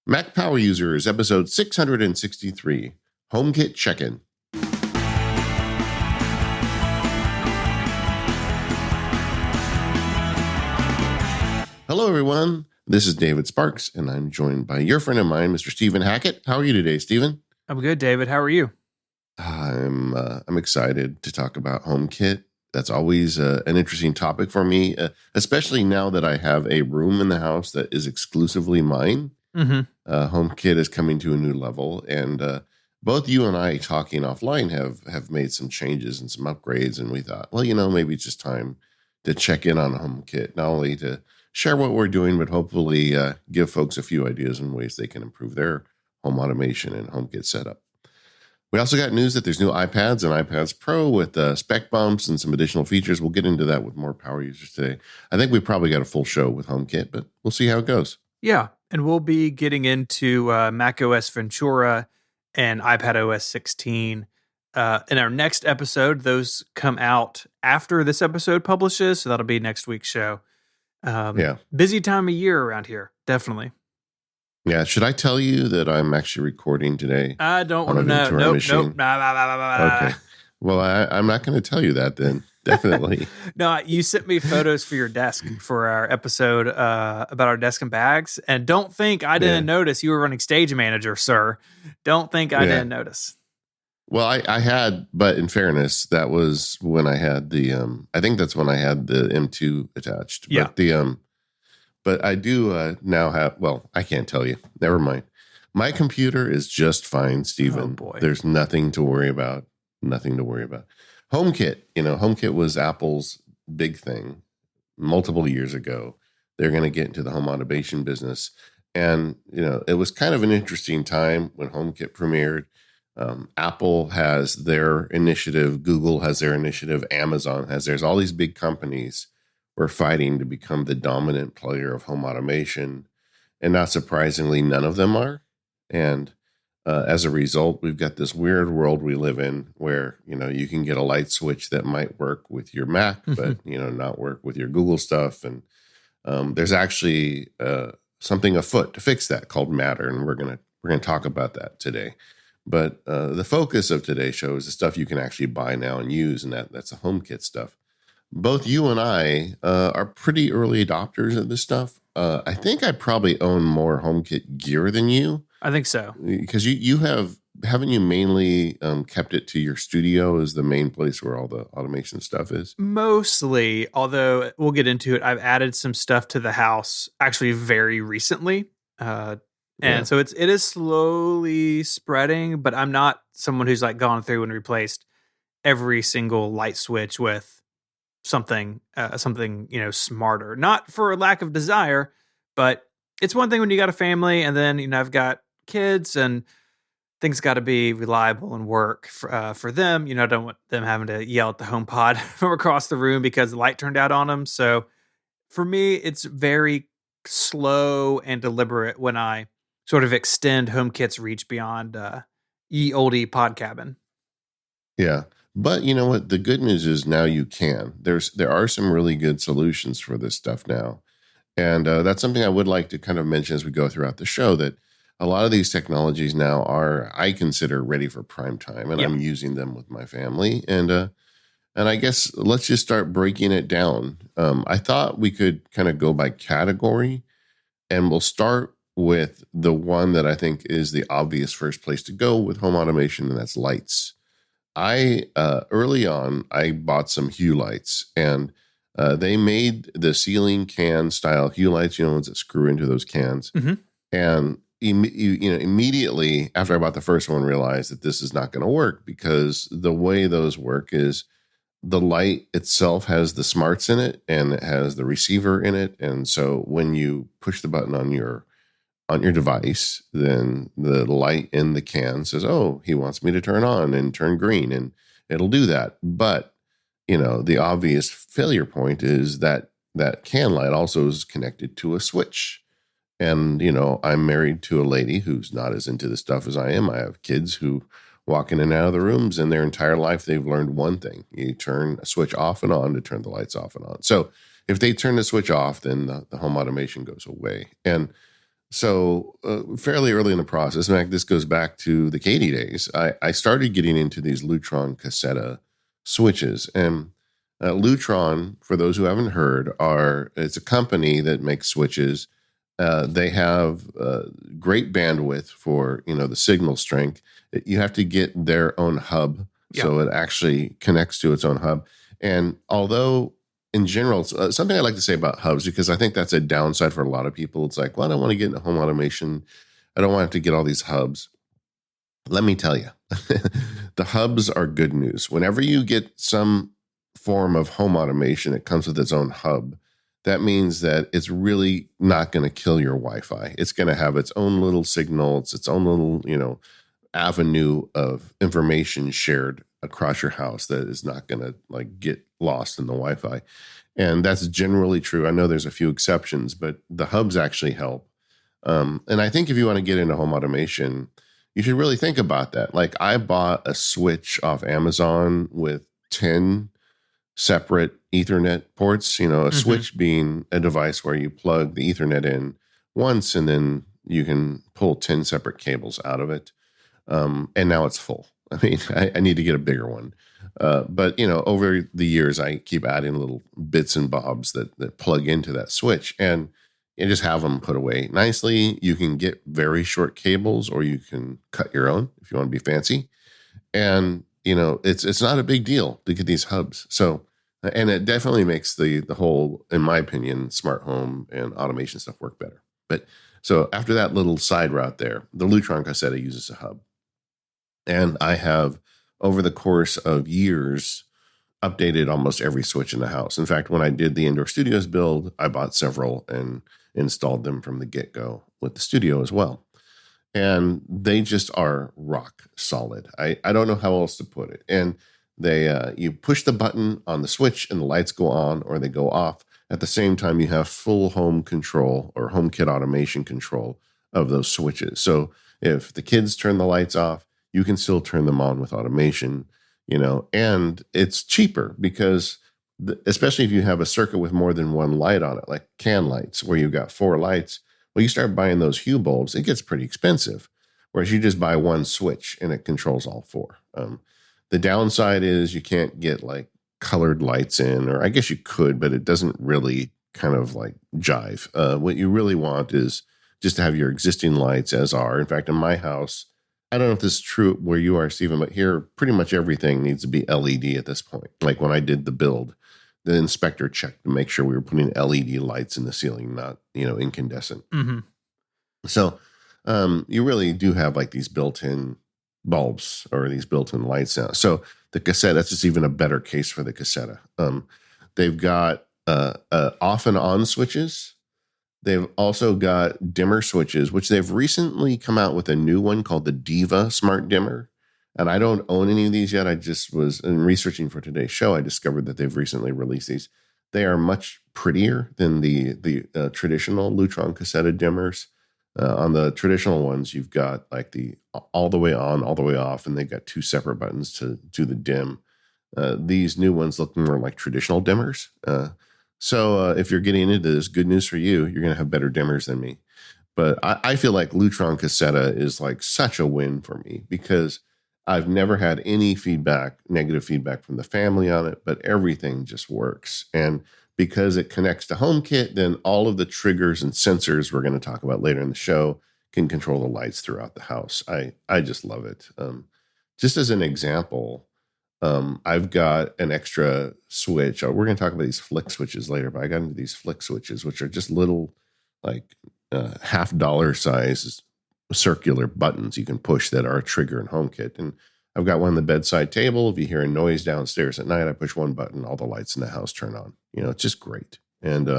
Mac Power Users, episode 663, HomeKit Check-In. Hello, everyone. This is David Sparks, and I'm joined by your friend of mine, Mr. Stephen Hackett. How are you today, Stephen? I'm good, David. How are you? I'm excited to talk about HomeKit. That's always an interesting topic for me, especially now that I have a room in the house that is exclusively mine. HomeKit is coming to a new level, and both you and I talking offline have made some changes and some upgrades, and we thought, well, maybe it's just time to check in on HomeKit, not only to share what we're doing, but hopefully give folks a few ideas and ways they can improve their home automation and HomeKit setup. We also got news that there's new iPads and iPads Pro with spec bumps and some additional features. We'll get into that with more power users today. I think we probably got a full show with HomeKit, but we'll see how it goes. Yeah, and we'll be getting into macOS Ventura and iPadOS 16 in our next episode. Those come out after this episode publishes, so that'll be next week's show. Busy time of year around here, definitely. Yeah, should I tell you that I'm actually recording today? I don't want to know. Nope. Okay. Well, I'm not going to tell you that then. Definitely. No, you sent me photos for your desk for our episode about our desk and bags. And don't think I didn't notice you were running Stage Manager, sir. Don't think I didn't notice. Well, I had, but in fairness, that was when I had the, I think that's when I had the M2 attached. Yeah. But I do now have, well, I can't tell you. Never mind. My computer is just fine, Stephen. Oh, boy. There's nothing to worry about. Nothing to worry about. HomeKit, HomeKit was Apple's big thing multiple years ago. They're going to get into the home automation business. And, it was kind of an interesting time when HomeKit premiered. Apple has their initiative. Google has their initiative. Amazon has theirs. All these big companies were fighting to become the dominant player of home automation. And not surprisingly, none of them are. And as a result, we've got this weird world we live in where, you can get a light switch that might work with your Mac, but, not work with your Google stuff. And there's actually something afoot to fix that called Matter. And we're going to talk about that today. But the focus of today's show is the stuff you can actually buy now and use. And that's the HomeKit stuff. Both you and I are pretty early adopters of this stuff. I think I probably own more HomeKit gear than you. I think so. Because haven't you mainly kept it to your studio as the main place where all the automation stuff is? Mostly, although we'll get into it. I've added some stuff to the house actually very recently. So it is slowly spreading, but I'm not someone who's like gone through and replaced every single light switch with something smarter. Not for a lack of desire, but it's one thing when you got a family and then, I've got kids and things got to be reliable and work for them. I don't want them having to yell at the HomePod from across the room because the light turned out on them. So for me, it's very slow and deliberate when I sort of extend HomeKit's reach beyond ye olde pod cabin. Yeah. But you know what? The good news is now you can. There are some really good solutions for this stuff now. And that's something I would like to kind of mention as we go throughout the show, that a lot of these technologies now are, I consider, ready for prime time. And I'm using them with my family. And I guess let's just start breaking it down. I thought we could kind of go by category. And we'll start with the one that I think is the obvious first place to go with home automation, and that's lights. Early on, I bought some Hue lights, and they made the ceiling can style Hue lights, ones that screw into those cans. And immediately after I bought the first one, realized that this is not going to work, because the way those work is the light itself has the smarts in it and it has the receiver in it. And so when you push the button on your device, then the light in the can says, oh, he wants me to turn on and turn green, and it'll do that. But, the obvious failure point is that can light also is connected to a switch. And, I'm married to a lady who's not as into this stuff as I am. I have kids who walk in and out of the rooms, and their entire life they've learned one thing: you turn a switch off and on to turn the lights off and on. So if they turn the switch off, then the home automation goes away. And So fairly early in the process, in fact, this goes back to the Katie days. I started getting into these Lutron Cassetta switches, and Lutron, for those who haven't heard, it's a company that makes switches. They have great bandwidth for the signal strength. You have to get their own hub, Yeah. so it actually connects to its own hub. And although in general, something I like to say about hubs, because I think that's a downside for a lot of people. It's like, well, I don't want to get into home automation. I don't want to have to get all these hubs. Let me tell you, the hubs are good news. Whenever you get some form of home automation, it comes with its own hub. That means that it's really not going to kill your Wi-Fi. It's going to have its own little signal. It's its own little, avenue of information shared across your house that is not going to like get lost in the Wi-Fi. And that's generally true. I know there's a few exceptions, but the hubs actually help. And I think if you want to get into home automation, you should really think about that. Like I bought a switch off Amazon with 10 separate Ethernet ports, a switch being a device where you plug the Ethernet in once and then you can pull 10 separate cables out of it. And now it's full. I mean, I need to get a bigger one. But over the years, I keep adding little bits and bobs that plug into that switch, and you just have them put away nicely. You can get very short cables, or you can cut your own if you want to be fancy. And it's not a big deal to get these hubs. So, and it definitely makes the whole, in my opinion, smart home and automation stuff work better. But so after that little side route there, the Lutron Cassetta uses a hub. And I have, over the course of years, updated almost every switch in the house. In fact, when I did the Indoor Studios build, I bought several and installed them from the get-go with the studio as well. And they just are rock solid. I don't know how else to put it. And they you push the button on the switch and the lights go on or they go off. At the same time, you have full home control or HomeKit automation control of those switches. So if the kids turn the lights off, you can still turn them on with automation, and it's cheaper because especially if you have a circuit with more than one light on it, like can lights where you've got 4 lights. Well, you start buying those hue bulbs, it gets pretty expensive. Whereas you just buy one switch and it controls all 4. The downside is you can't get like colored lights in, or I guess you could, but it doesn't really kind of like jive. What you really want is just to have your existing lights as are. In fact, in my house, I don't know if this is true where you are, Stephen, but here pretty much everything needs to be LED at this point. Like when I did the build, the inspector checked to make sure we were putting LED lights in the ceiling, not, incandescent. Mm-hmm. So you really do have like these built-in bulbs or these built-in lights now. So the cassette, that's just even a better case for the cassette. They've got off and on switches. They've also got dimmer switches, which they've recently come out with a new one called the Diva Smart Dimmer. And I don't own any of these yet. I just was in researching for today's show. I discovered that they've recently released these. They are much prettier than the traditional Lutron Cassetta dimmers. On the traditional ones, you've got like the all the way on, all the way off, and they've got 2 separate buttons to do the dim. These new ones look more like traditional dimmers. So if you're getting into this, good news for you, you're going to have better dimmers than me. But I feel like Lutron Cassetta is like such a win for me because I've never had any negative feedback from the family on it, but everything just works. And because it connects to HomeKit, then all of the triggers and sensors we're going to talk about later in the show can control the lights throughout the house. I just love it. Just as an example, I've got an extra switch. We're going to talk about these flick switches later, but I got into these flick switches, which are just little like $50 size circular buttons you can push that are a trigger in HomeKit. And I've got one on the bedside table. If you hear a noise downstairs at night, I push one button, all the lights in the house turn on. It's just great. And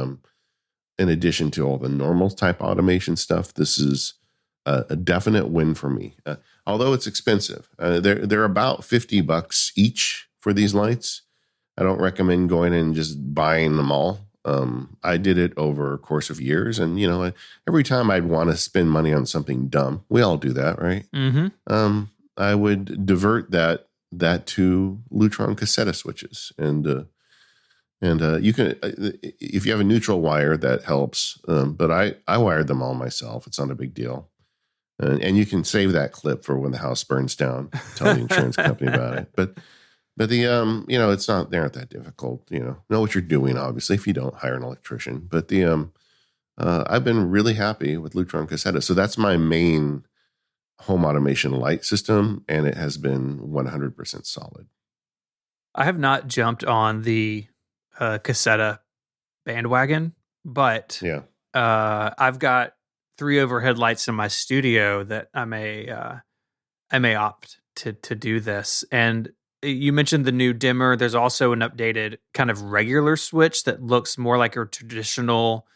in addition to all the normal type automation stuff, this is a definite win for me. Although it's expensive, they're about $50 each for these lights. I don't recommend going and just buying them all. I did it over a course of years, and every time I'd want to spend money on something dumb, we all do that, right? Mm-hmm. I would divert that to Lutron Cassetta switches, and And you can, if you have a neutral wire, that helps. But I wired them all myself. It's not a big deal. And you can save that clip for when the house burns down. Tell the insurance company about it. But the it's not, they aren't that difficult. Know what you're doing. Obviously, if you don't, hire an electrician. But I've been really happy with Lutron Cassetta. So that's my main home automation light system, and it has been 100% solid. I have not jumped on the Cassetta bandwagon, but Yeah. I've got 3 overhead lights in my studio that I may opt to do this. And you mentioned the new dimmer. There's also an updated kind of regular switch that looks more like a traditional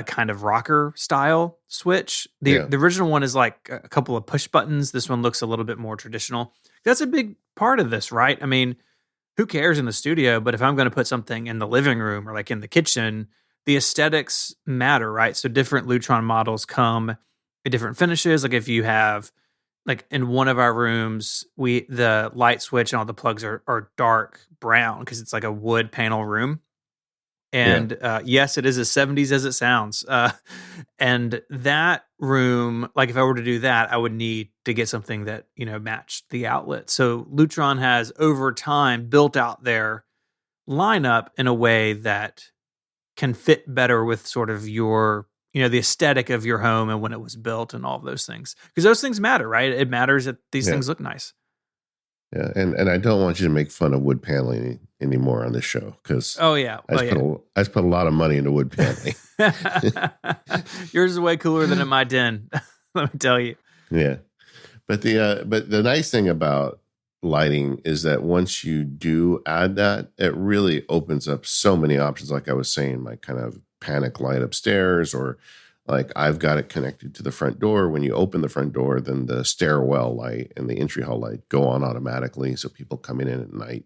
kind of rocker style switch. The Yeah. the original one is like a couple of push buttons. This one looks a little bit more traditional. That's a big part of this, right? I mean, who cares in the studio? But if I'm going to put something in the living room or like in the kitchen, the aesthetics matter, right? So different Lutron models come in different finishes. Like if you have like in one of our rooms, the light switch and all the plugs are dark brown because it's like a wood panel room. Yeah. And yes, it is as 70s as it sounds. And that room, like if I were to do that, I would need to get something that, matched the outlet. So Lutron has over time built out their lineup in a way that can fit better with sort of your, the aesthetic of your home and when it was built and all of those things. Because those things matter, right? It matters that these Yeah. things look nice. Yeah. And I don't want you to make fun of wood paneling anymore on this show, because Oh yeah. I Oh just put yeah. I just put a lot of money into wood paneling. Yours is way cooler than in my den. Let me tell you. Yeah. But the nice thing about lighting is that once you do add that, it really opens up so many options. Like I was saying, my kind of panic light upstairs, or like I've got it connected to the front door. When you open the front door, then the stairwell light and the entry hall light go on automatically, so people coming in at night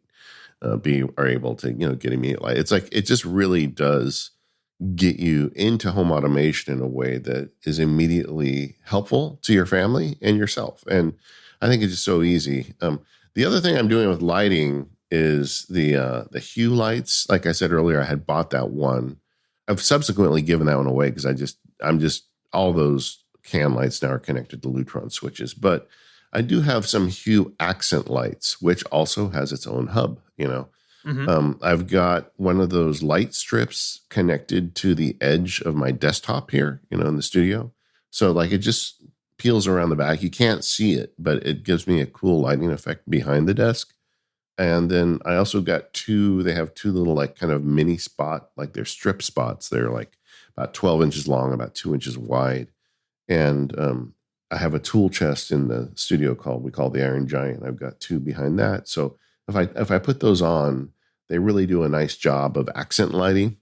are able to get immediate light. It's like it just really does get you into home automation in a way that is immediately helpful to your family and yourself. And I think it's just so easy. The other thing I'm doing with lighting is the hue lights. Like I said earlier, I had bought that one. I've subsequently given that one away because I'm just all those can lights now are connected to Lutron switches. But I do have some hue accent lights, which also has its own hub. Mm-hmm. I've got one of those light strips connected to the edge of my desktop here, in the studio. So like it just peels around the back. You can't see it, but it gives me a cool lighting effect behind the desk. And then I also got they have two little like kind of mini spot, like they're strip spots. They're like about 12 inches long, about 2 inches wide. And I have a tool chest in the studio we call the Iron Giant. I've got two behind that. So if I put those on, they really do a nice job of accent lighting.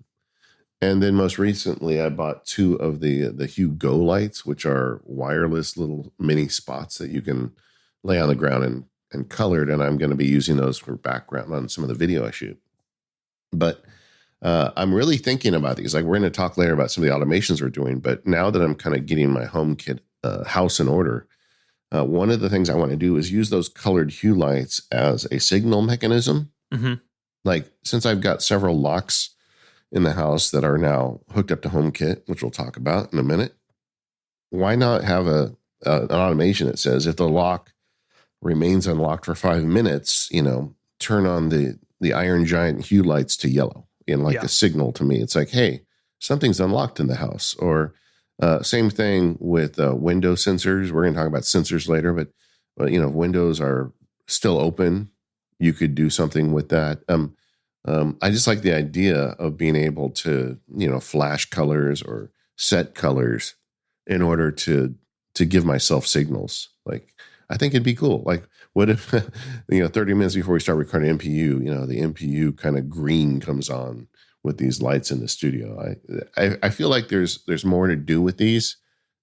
And then most recently, I bought two of the Hue Go lights, which are wireless little mini spots that you can lay on the ground and colored. And I'm going to be using those for background on some of the video I shoot. But I'm really thinking about these. Like we're going to talk later about some of the automations we're doing. But now that I'm kind of getting my HomeKit house in order, one of the things I want to do is use those colored hue lights as a signal mechanism. Mm-hmm. Like since I've got several locks in the house that are now hooked up to HomeKit, which we'll talk about in a minute, why not have an automation that says if the lock remains unlocked for 5 minutes, turn on the Iron Giant hue lights to yellow, and like a signal to me. It's like, hey, something's unlocked in the house. Or same thing with window sensors. We're going to talk about sensors later, but if windows are still open, you could do something with that. I just like the idea of being able to, flash colors or set colors in order to give myself signals. Like, I think it'd be cool. Like, what if, 30 minutes before we start recording MPU, the MPU kind of green comes on with these lights in the studio. I feel like there's more to do with these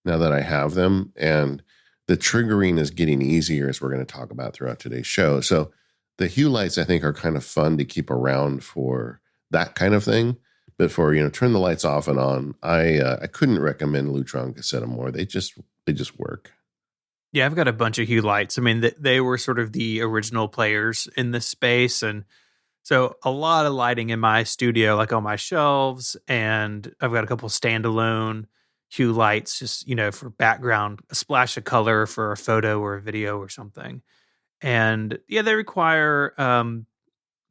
now that I have them, and the triggering is getting easier, as we're going to talk about throughout today's show. So the hue lights, I think, are kind of fun to keep around for that kind of thing. But for turn the lights off and on, I couldn't recommend Lutron Cassetta more. They just work. Yeah, I've got a bunch of hue lights. I mean, they were sort of the original players in this space, and So a lot of lighting in my studio, like on my shelves, and I've got a couple standalone hue lights, just for background, a splash of color for a photo or a video or something. And yeah, they require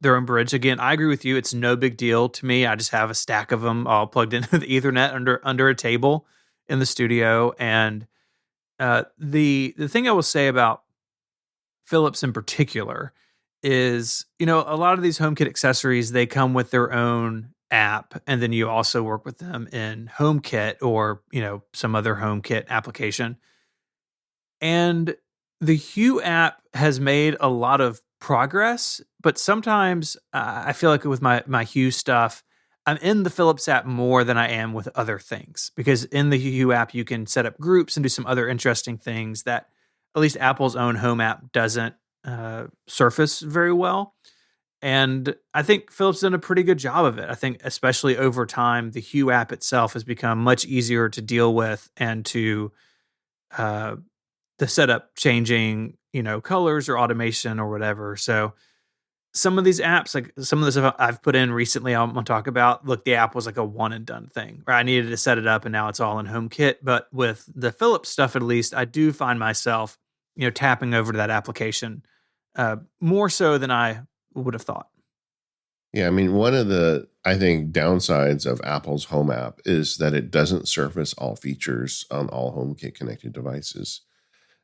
their own bridge. Again, I agree with you. It's no big deal to me. I just have a stack of them all plugged into the Ethernet under a table in the studio. And the thing I will say about Philips in particular is, a lot of these HomeKit accessories, they come with their own app, and then you also work with them in HomeKit or, some other HomeKit application. And the Hue app has made a lot of progress, but sometimes I feel like with my Hue stuff, I'm in the Philips app more than I am with other things, because in the Hue app you can set up groups and do some other interesting things that at least Apple's own home app doesn't surface very well. And I think Philips done a pretty good job of it. I think especially over time, the Hue app itself has become much easier to deal with and uh, to set up changing, colors or automation or whatever. So some of these apps, like some of the stuff I've put in recently, I'm gonna talk about. Look, the app was like a one and done thing, where I needed to set it up, and now it's all in HomeKit. But with the Philips stuff, at least, I do find myself, tapping over to that application more so than I would have thought. Yeah, I mean, one of the, I think, downsides of Apple's Home app is that it doesn't surface all features on all HomeKit connected devices.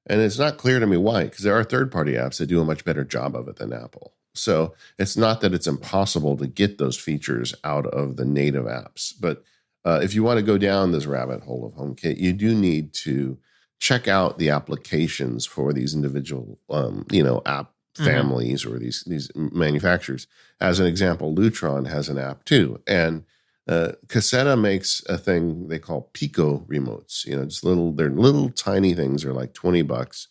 And it's not clear to me why, because there are third-party apps that do a much better job of it than Apple. So it's not that it's impossible to get those features out of the native apps. But if you want to go down this rabbit hole of HomeKit, you do need to check out the applications for these individual, app families or these manufacturers. As an example, Lutron has an app too, and Caseta makes a thing they call Pico remotes. Just they're little tiny things. They're like $20,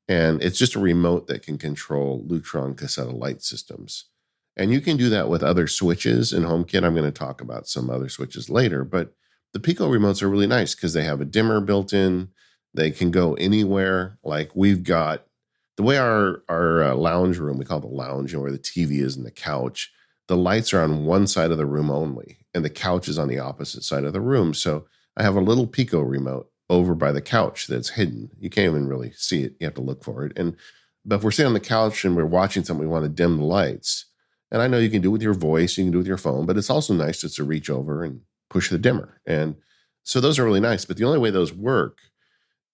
and it's just a remote that can control Lutron Caseta light systems. And you can do that with other switches in HomeKit. I'm going to talk about some other switches later, but the Pico remotes are really nice because they have a dimmer built in. They can go anywhere. Like we've got the way our lounge room, we call it the lounge, where the TV is and the couch. The lights are on one side of the room only, and the couch is on the opposite side of the room. So I have a little Pico remote over by the couch that's hidden. You can't even really see it. You have to look for it. But if we're sitting on the couch and we're watching something, we want to dim the lights. And I know you can do it with your voice, you can do it with your phone, but it's also nice just to reach over and push the dimmer. And so those are really nice. But the only way those work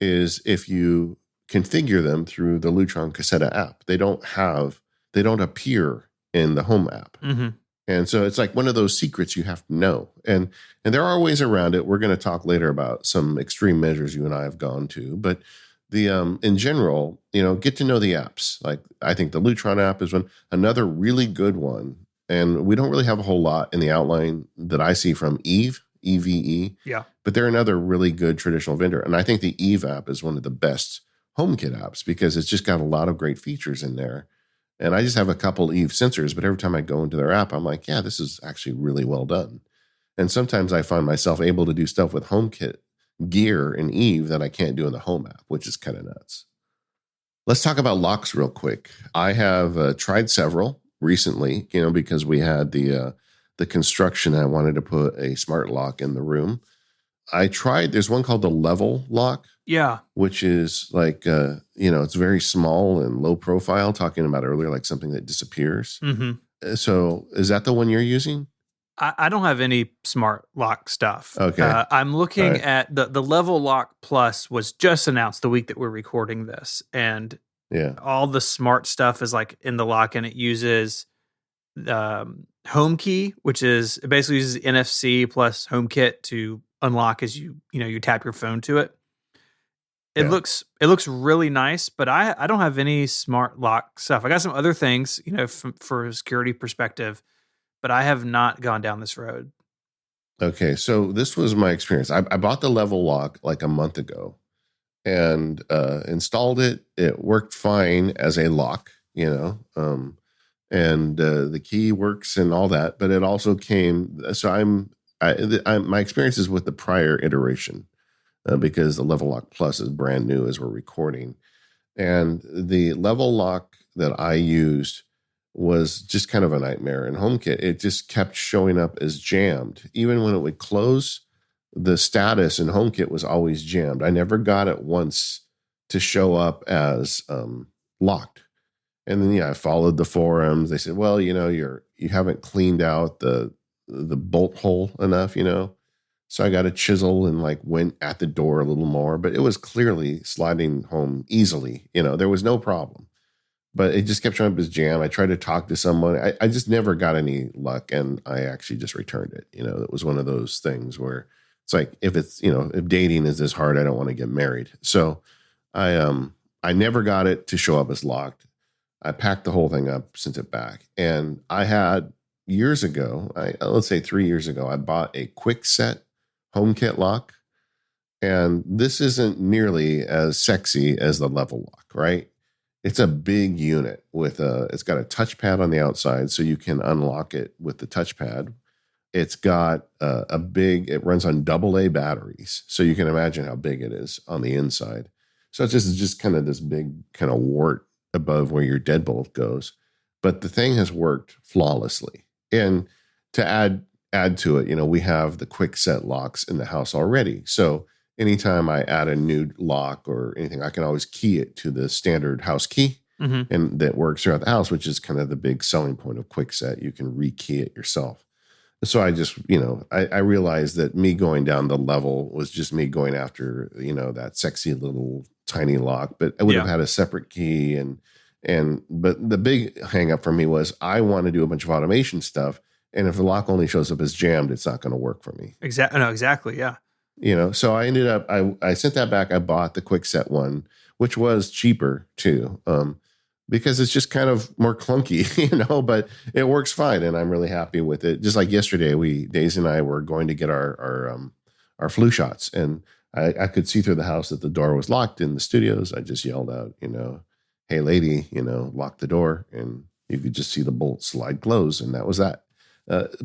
is if you configure them through the Lutron Caseta app. They don't appear in the home app. Mm-hmm. And so it's like one of those secrets you have to know. And there are ways around it. We're going to talk later about some extreme measures you and I have gone to, but the in general, get to know the apps. Like I think the Lutron app is another really good one. And we don't really have a whole lot in the outline that I see from Eve, EVE. Yeah. But they're another really good traditional vendor. And I think the Eve app is one of the best HomeKit apps because it's just got a lot of great features in there. And I just have a couple Eve sensors, but every time I go into their app, I'm like, yeah, this is actually really well done. And sometimes I find myself able to do stuff with HomeKit gear in Eve that I can't do in the Home app, which is kind of nuts. Let's talk about locks real quick. I have tried several recently, because we had the construction. I wanted to put a smart lock in the room. I tried, there's one called the level lock. Yeah. Which is like, it's very small and low profile, talking about earlier, like something that disappears. Mm-hmm. So is that the one you're using? I don't have any smart lock stuff. Okay. I'm looking at the Level Lock Plus was just announced the week that we're recording this. And all the smart stuff is like in the lock, and it uses Home Key, which is it basically uses NFC plus HomeKit to unlock as you tap your phone to it. It looks really nice, but I don't have any smart lock stuff. I got some other things, for a security perspective, but I have not gone down this road. Okay, so this was my experience. I bought the level lock like a month ago and installed it. It worked fine as a lock, and the key works and all that. But it also came. So my experience is with the prior iteration. Because the Level Lock Plus is brand new as we're recording. And the Level Lock that I used was just kind of a nightmare. And HomeKit, it just kept showing up as jammed. Even when it would close, the status in HomeKit was always jammed. I never got it once to show up as locked. And then I followed the forums. They said, well, you haven't cleaned out the bolt hole enough, So I got a chisel and like went at the door a little more, but it was clearly sliding home easily. There was no problem, but it just kept showing up as jam. I tried to talk to someone. I just never got any luck, and I actually just returned it. It was one of those things where it's like, if dating is this hard, I don't want to get married. So I never got it to show up as locked. I packed the whole thing up, sent it back, and I had years ago, let's say 3 years ago, I bought a quick set HomeKit lock. And this isn't nearly as sexy as the level lock, right? It's a big unit it's got a touchpad on the outside so you can unlock it with the touchpad. It's got it runs on AA batteries. So you can imagine how big it is on the inside. So it's just kind of this big kind of wart above where your deadbolt goes. But the thing has worked flawlessly. And to add to it, we have the quick set locks in the house already. So anytime I add a new lock or anything, I can always key it to the standard house key. Mm-hmm. And that works throughout the house, which is kind of the big selling point of quick set. You can rekey it yourself. So I just, I realized that me going down the level was just me going after, that sexy little tiny lock, but I would have had a separate key. But the big hang up for me was I want to do a bunch of automation stuff. And if the lock only shows up as jammed, it's not going to work for me. Exactly. No, exactly. Yeah. So I ended up, I sent that back. I bought the quick set one, which was cheaper too, because it's just kind of more clunky, but it works fine. And I'm really happy with it. Just like yesterday, Daisy and I were going to get our flu shots, and I could see through the house that the door was locked in the studios. I just yelled out, hey lady, lock the door, and you could just see the bolt slide close. And that was that.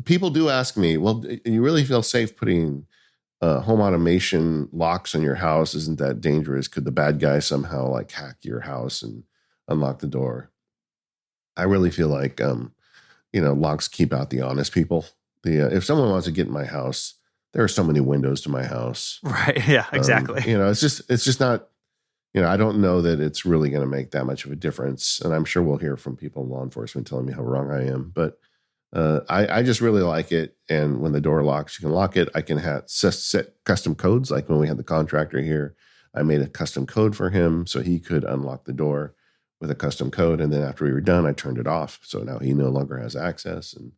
People do ask me, well, do you really feel safe putting home automation locks on your house? Isn't that dangerous? Could the bad guy somehow like hack your house and unlock the door? I really feel like, locks keep out the honest people. If someone wants to get in my house, there are so many windows to my house. Right. Yeah, exactly. It's just not, I don't know that it's really going to make that much of a difference. And I'm sure we'll hear from people in law enforcement telling me how wrong I am, but I just really like it. And when the door locks, you can lock it. I can set custom codes. Like when we had the contractor here, I made a custom code for him so he could unlock the door with a custom code. And then after we were done, I turned it off. So now he no longer has access. And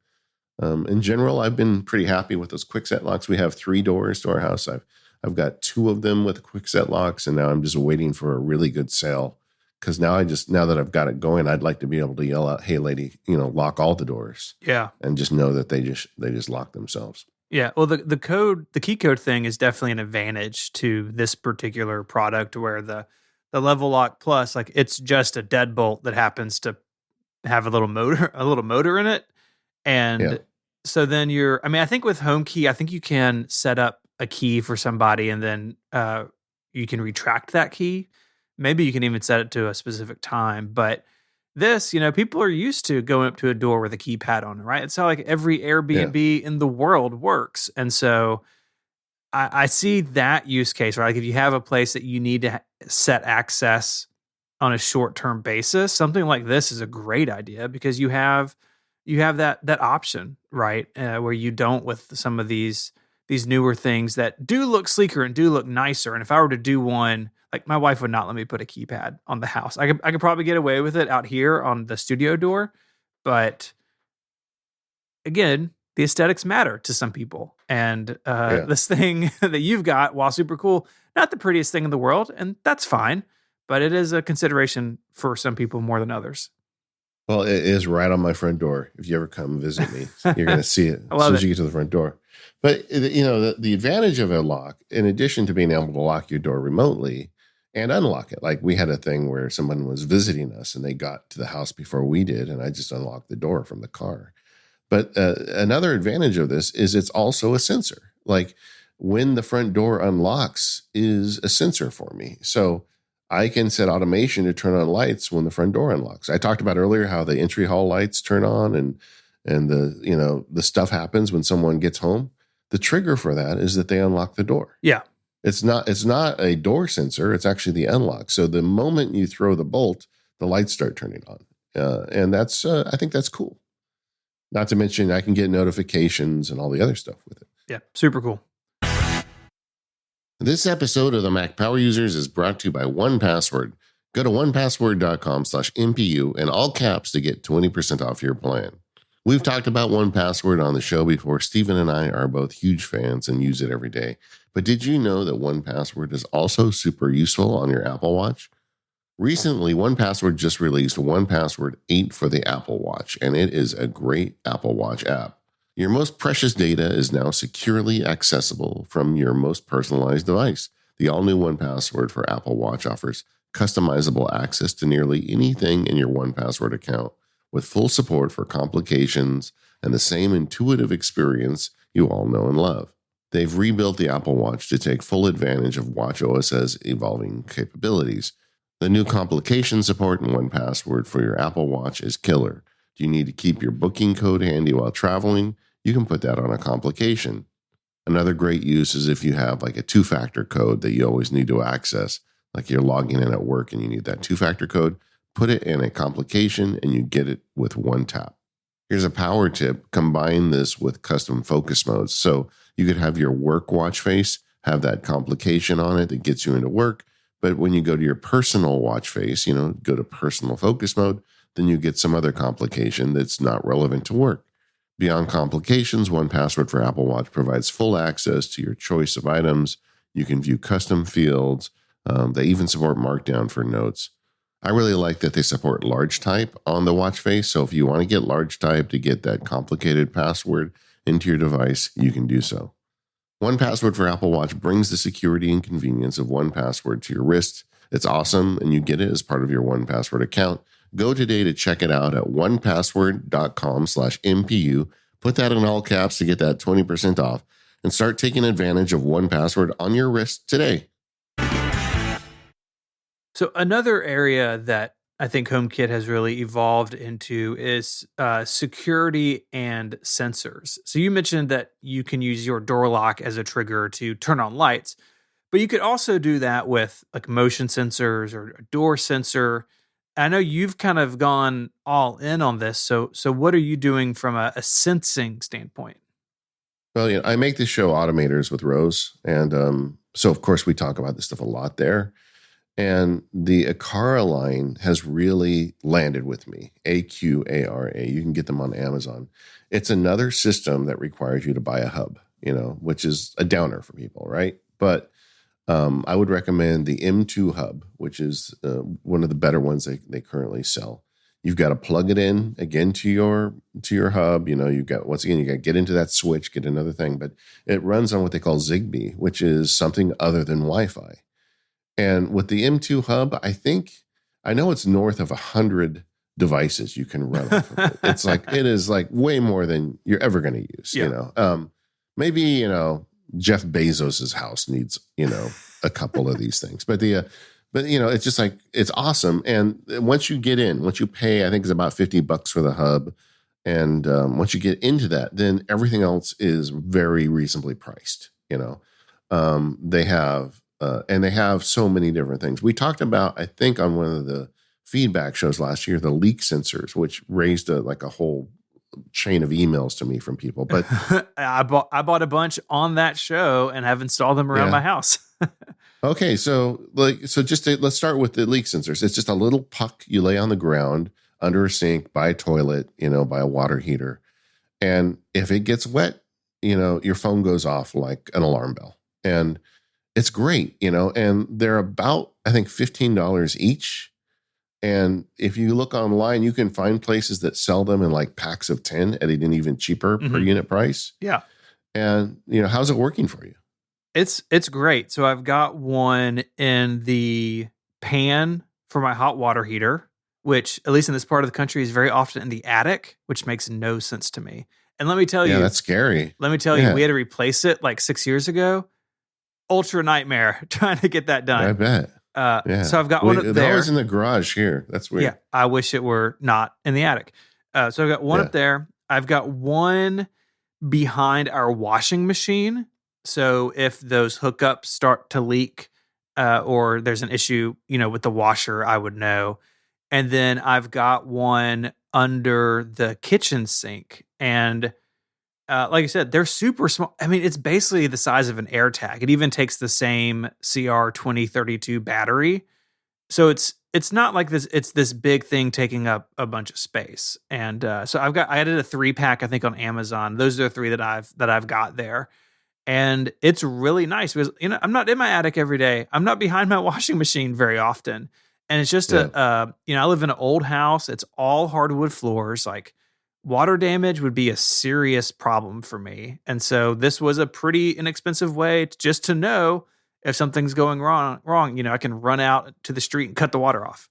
in general, I've been pretty happy with those quick set locks. We have 3 doors to our house. I've got 2 of them with quick set locks. And now I'm just waiting for a really good sale. Because now that I've got it going, I'd like to be able to yell out, "Hey, lady, lock all the doors." Yeah, and just know that they just lock themselves. Yeah, well, the key code thing is definitely an advantage to this particular product, where the Level Lock Plus, like, it's just a deadbolt that happens to have a little motor in it, and so then I think with Home Key, I think you can set up a key for somebody, and then you can retract that key. Maybe you can even set it to a specific time. But this, people are used to going up to a door with a keypad on it, right? It's how like every Airbnb in the world works. And so I see that use case, right? Like if you have a place that you need to set access on a short-term basis, something like this is a great idea because you have that option, right? Where you don't with some of these newer things that do look sleeker and do look nicer. And if I were to do one, like my wife would not let me put a keypad on the house. I could probably get away with it out here on the studio door, but again, the aesthetics matter to some people. And this thing that you've got, while super cool, not the prettiest thing in the world, and that's fine, but it is a consideration for some people more than others. Well, it is right on my front door. If you ever come visit me, you're going to see it as soon as you get to the front door. But, the advantage of a lock, in addition to being able to lock your door remotely and unlock it, like we had a thing where someone was visiting us and they got to the house before we did, and I just unlocked the door from the car. But another advantage of this is it's also a sensor. Like when the front door unlocks is a sensor for me. So I can set automation to turn on lights when the front door unlocks. I talked about earlier how the entry hall lights turn on and the stuff happens when someone gets home. The trigger for that is that they unlock the door. Yeah. It's not a door sensor. It's actually the unlock. So the moment you throw the bolt, the lights start turning on. And that's I think that's cool. Not to mention I can get notifications and all the other stuff with it. Yeah. Super cool. This episode of the Mac Power Users is brought to you by 1Password. Go to 1password.com/MPU in all caps to get 20% off your plan. We've talked about 1Password on the show before. Stephen and I are both huge fans and use it every day. But did you know that 1Password is also super useful on your Apple Watch? Recently, 1Password just released 1Password 8 for the Apple Watch, and it is a great Apple Watch app. Your most precious data is now securely accessible from your most personalized device. The all-new 1Password for Apple Watch offers customizable access to nearly anything in your 1Password account, with full support for complications and the same intuitive experience you all know and love. They've rebuilt the Apple Watch to take full advantage of watchOS's evolving capabilities. The new complication support in 1Password for your Apple Watch is killer. Do you need to keep your booking code handy while traveling? You can put that on a complication. Another great use is if you have like a two-factor code that you always need to access, like you're logging in at work and you need that two-factor code, put it in a complication and you get it with one tap. Here's a power tip. Combine this with custom focus modes. So you could have your work watch face have that complication on it that gets you into work. But when you go to your personal watch face, go to personal focus mode, then you get some other complication that's not relevant to work. Beyond complications, 1Password for Apple Watch provides full access to your choice of items. You can view custom fields. They even support Markdown for notes. I really like that they support large type on the watch face. So if you want to get large type to get that complicated password into your device, you can do so. 1Password for Apple Watch brings the security and convenience of 1Password to your wrist. It's awesome, and you get it as part of your 1Password account. Go today to check it out at 1password.com/MPU. Put that in all caps to get that 20% off and start taking advantage of 1Password on your wrist today. So another area that I think HomeKit has really evolved into is security and sensors. So you mentioned that you can use your door lock as a trigger to turn on lights, but you could also do that with like motion sensors or a door sensor. I know you've kind of gone all in on this. So what are you doing from a sensing standpoint? Well, I make the show Automators with Rose. And so, of course, we talk about this stuff a lot there. And the Aqara line has really landed with me. AQARA. You can get them on Amazon. It's another system that requires you to buy a hub, which is a downer for people, right? But I would recommend the M2 hub, which is one of the better ones they currently sell. You've got to plug it in again to your hub. You've got, once again, you got to get into that switch, get another thing, but it runs on what they call Zigbee, which is something other than Wi-Fi. And with the M2 hub, I know it's north of 100 devices you can run off of it. It is like way more than you're ever going to use. Yeah. Maybe Jeff Bezos's house needs a couple of these things, but it's just like it's awesome. And once you pay, I think it's about $50 for the hub, and once you get into that, then everything else is very reasonably priced. They have so many different things. We talked about, I think, on one of the feedback shows last year, the leak sensors, which raised a whole chain of emails to me from people. But I bought a bunch on that show and have installed them around my house. Okay, so let's start with the leak sensors. It's just a little puck you lay on the ground under a sink, by a toilet, by a water heater, and if it gets wet, your phone goes off like an alarm bell, and it's great, and they're about, I think, $15 each. And if you look online, you can find places that sell them in like packs of 10 at an even cheaper per unit price. Yeah. And, how's it working for you? It's great. So I've got one in the pan for my hot water heater, which at least in this part of the country is very often in the attic, which makes no sense to me. And let me tell you, that's scary. Let me tell you, we had to replace it like 6 years ago. Ultra nightmare trying to get that done. I bet. Yeah. So I've got one up They're always there. in the garage here. That's Yeah, weird. I wish it were not in the attic. So I've got one Yeah. up there. I've got one behind our washing machine. So if those hookups start to leak, or there's an issue, with the washer, I would know. And then I've got one under the kitchen sink. And like I said, they're super small. I mean, it's basically the size of an AirTag. It even takes the same CR2032 battery, so it's not like this. It's this big thing taking up a bunch of space. And so I added a 3-pack, I think, on Amazon. Those are the three that I've got there, and it's really nice because I'm not in my attic every day. I'm not behind my washing machine very often, and it's just Yeah. I live in an old house. It's all hardwood floors. Like, water damage would be a serious problem for me, and so this was a pretty inexpensive way just to know if something's going wrong. I can run out to the street and cut the water off.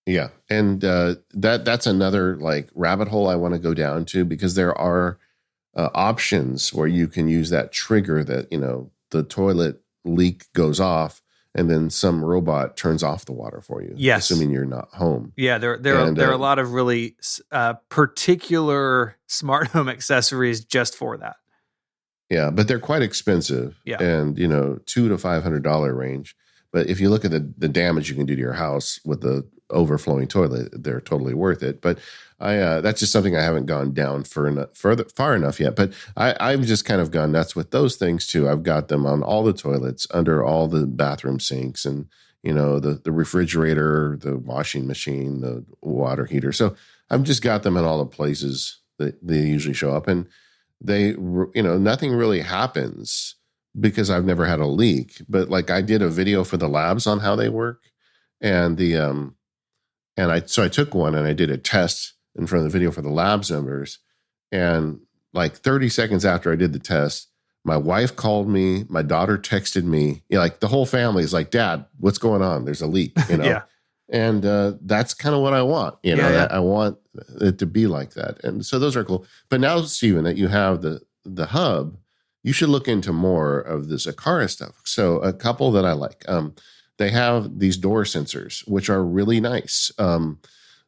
Yeah. And that's another like rabbit hole I want to go down to, because there are options where you can use that trigger that, the toilet leak goes off and then some robot turns off the water for you, Yes. assuming you're not home. Yeah, there are a lot of really particular smart home accessories just for that. Yeah, but they're quite expensive. Yeah. And, $200 to $500 range. But if you look at the damage you can do to your house with the overflowing toilet, they're totally worth it. But that's just something I haven't gone down far enough yet. But I've just kind of gone nuts with those things too. I've got them on all the toilets, under all the bathroom sinks, and the refrigerator, the washing machine, the water heater. So I've just got them in all the places that they usually show up, and nothing really happens because I've never had a leak. But like, I did a video for the labs on how they work, and I took one and I did a test in front of the video for the labs members. And like 30 seconds after I did the test, my wife called me, my daughter texted me, like the whole family is like, "Dad, what's going on? There's a leak," Yeah. And that's kind of what I want, Yeah. I want it to be like that. And so those are cool. But now, Steven, that you have the hub, you should look into more of this Akara stuff. So a couple that I like, they have these door sensors, which are really nice.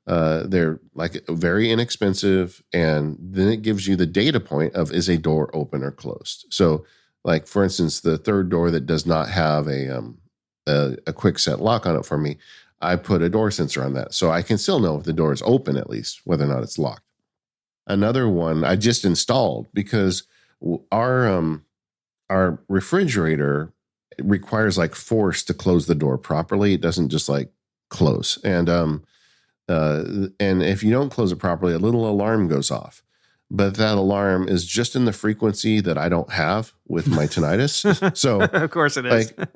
They're like very inexpensive, and then it gives you the data point of, is a door open or closed. So, like, for instance, the third door that does not have a quick set lock on it for me, I put a door sensor on that, so I can still know if the door is open, at least, whether or not it's locked. Another one I just installed because our refrigerator requires like force to close the door properly. It doesn't just like close. And if you don't close it properly, a little alarm goes off. But that alarm is just in the frequency that I don't have with my tinnitus. So of course it is. like,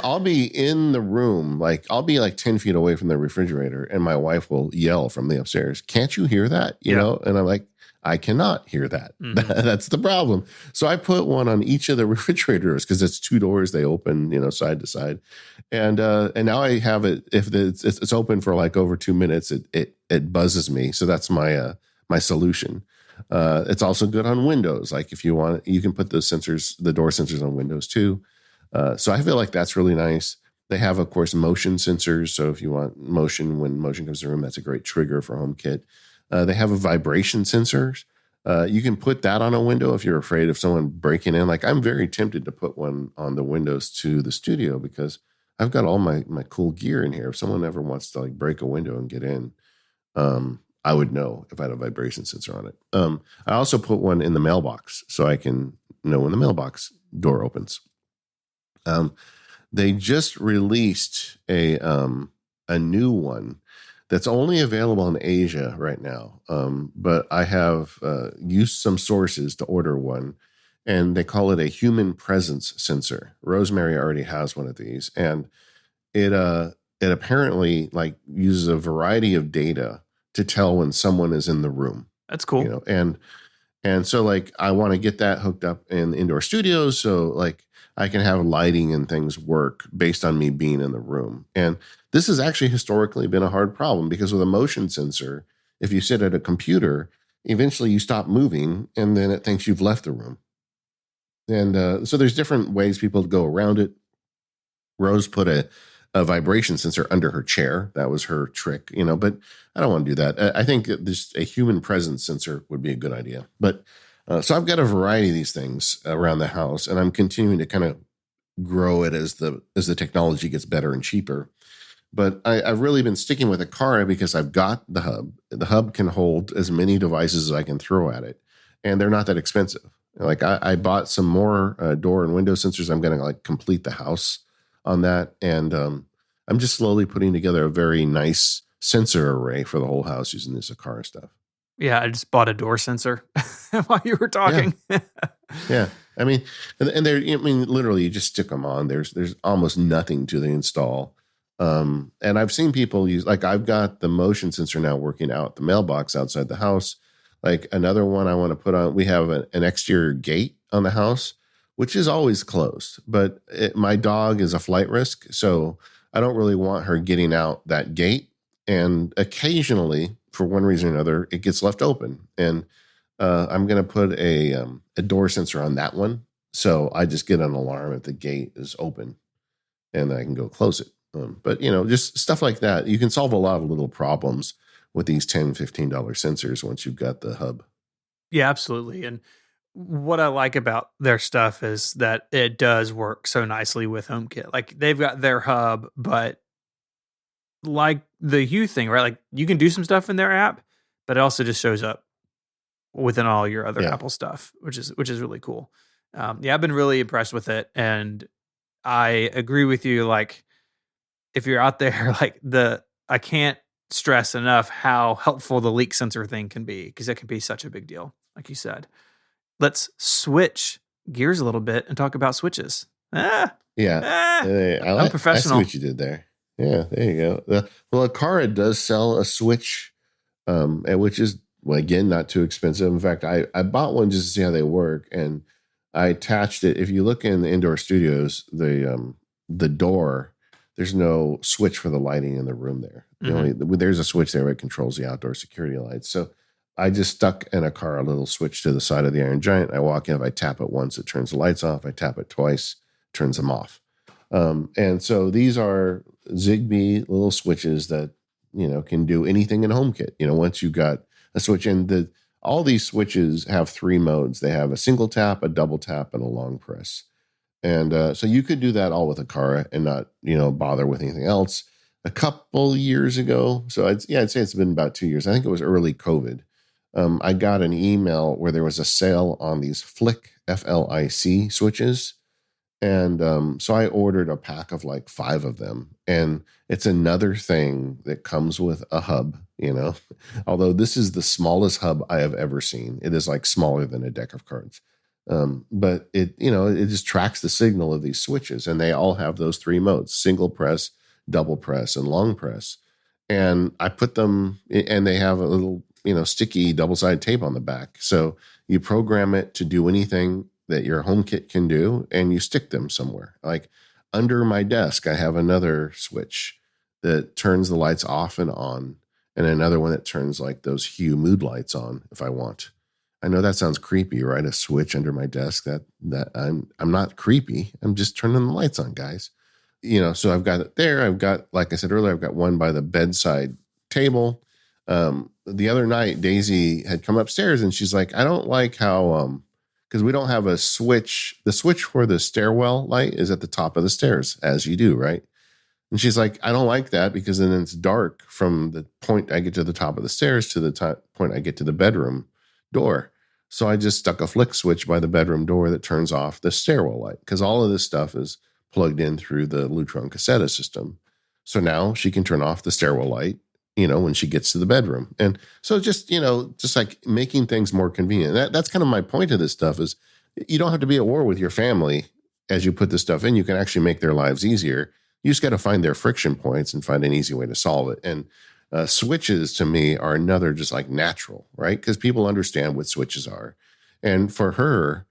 I'll be in the room, like I'll be like 10 feet away from the refrigerator, and my wife will yell from the upstairs, "Can't you hear that?" And I'm like, I cannot hear that. Mm-hmm. That's the problem. So I put one on each of the refrigerators, because it's two doors. They open, side to side. And now I have it. If it's open for like over 2 minutes, it buzzes me. So that's my solution. It's also good on Windows. Like, if you want, you can put the door sensors on Windows too. So I feel like that's really nice. They have, of course, motion sensors. So if you want motion, when motion comes to the room, that's a great trigger for HomeKit. They have a vibration sensors. You can put that on a window if you're afraid of someone breaking in. Like, I'm very tempted to put one on the windows to the studio, because I've got all my cool gear in here. If someone ever wants to like break a window and get in, I would know if I had a vibration sensor on it. I also put one in the mailbox, so I can know when the mailbox door opens. They just released a new one that's only available in Asia right now. But I have used some sources to order one, and they call it a human presence sensor. Rosemary already has one of these, and it apparently like uses a variety of data to tell when someone is in the room. That's cool. And so like, I want to get that hooked up in indoor studios, so like I can have lighting and things work based on me being in the room. And this has actually historically been a hard problem, because with a motion sensor, if you sit at a computer, eventually you stop moving and then it thinks you've left the room. And so there's different ways people go around it. Rose put a a vibration sensor under her chair. That was her trick, but I don't want to do that. I think a human presence sensor would be a good idea. But so I've got a variety of these things around the house, and I'm continuing to kind of grow it as the technology gets better and cheaper. But I've really been sticking with Aqara because I've got the hub. The hub can hold as many devices as I can throw at it, and they're not that expensive. Like I bought some more door and window sensors. I'm going to like complete the house on that, and I'm just slowly putting together a very nice sensor array for the whole house using this Aqara stuff. Yeah, I just bought a door sensor while you were Yeah, talking. yeah. I mean, and they're, literally you just stick them on. There's almost nothing to the install. And I've seen people use, like I've got the motion sensor now working out the mailbox outside the house. Like another one I want to put on, we have an exterior gate on the house, which is always closed, but my dog is a flight risk. So I don't really want her getting out that gate. And occasionally, for one reason or another, it gets left open. And I'm going to put a door sensor on that one. So I just get an alarm if the gate is open and I can go close it. But, just stuff like that. You can solve a lot of little problems with these $10, $15 sensors once you've got the hub. Yeah, absolutely. And what I like about their stuff is that it does work so nicely with HomeKit. Like they've got their hub, but like the Hue thing, right? Like you can do some stuff in their app, but it also just shows up within all your other Yeah. Apple stuff, which is really cool. Yeah, I've been really impressed with it, and I agree with you. Like if you're out there, I can't stress enough how helpful the leak sensor thing can be, because it can be such a big deal, like you said. Let's switch gears a little bit and talk about switches. Yeah. I'm I see professional. what you did there. Yeah, there you go. Well, Aqara does sell a switch, and which is, well, again, not too expensive. In fact, I bought one just to see how they work, and I attached it. If you look in the indoor studios, the door, there's no switch for the lighting in the room there. There's a switch there that controls the outdoor security lights. So I just stuck in a little switch to the side of the Iron Giant. I walk in, if I tap it once, it turns the lights off. I tap it twice, it turns them off. And so these are Zigbee little switches that, can do anything in HomeKit. Once you got a switch, and all these switches have 3 modes. They have a single tap, a double tap, and a long press. And so you could do that all with Aqara and not, bother with anything else. A couple years ago, so I'd say it's been about 2 years. I think it was early COVID. I got an email where there was a sale on these Flick, FLIC switches. And so I ordered a pack of like 5 of them. And it's another thing that comes with a hub, although this is the smallest hub I have ever seen. It is like smaller than a deck of cards. But it just tracks the signal of these switches, and they all have those 3 modes: single press, double press, and long press. And I put them, and they have a little, sticky double-sided tape on the back. So you program it to do anything that your HomeKit can do, and you stick them somewhere. Like under my desk, I have another switch that turns the lights off and on, and another one that turns like those Hue mood lights on if I want. I know that sounds creepy, right? A switch under my desk. That I'm not creepy. I'm just turning the lights on, guys. So I've got it there. I've got, like I said earlier, I've got one by the bedside table. The other night, Daisy had come upstairs and she's like, I don't like how, because we don't have a switch. The switch for the stairwell light is at the top of the stairs, as you do, right? And she's like, I don't like that because then it's dark from the point I get to the top of the stairs to the point I get to the bedroom door. So I just stuck a flick switch by the bedroom door that turns off the stairwell light, because all of this stuff is plugged in through the Lutron Cassetta system. So now she can turn off the stairwell light, when she gets to the bedroom. And so just like making things more convenient. That's kind of my point of this stuff is you don't have to be at war with your family as you put this stuff in. You can actually make their lives easier. You just got to find their friction points and find an easy way to solve it. And switches to me are another just like natural, right? Because people understand what switches are. And for her,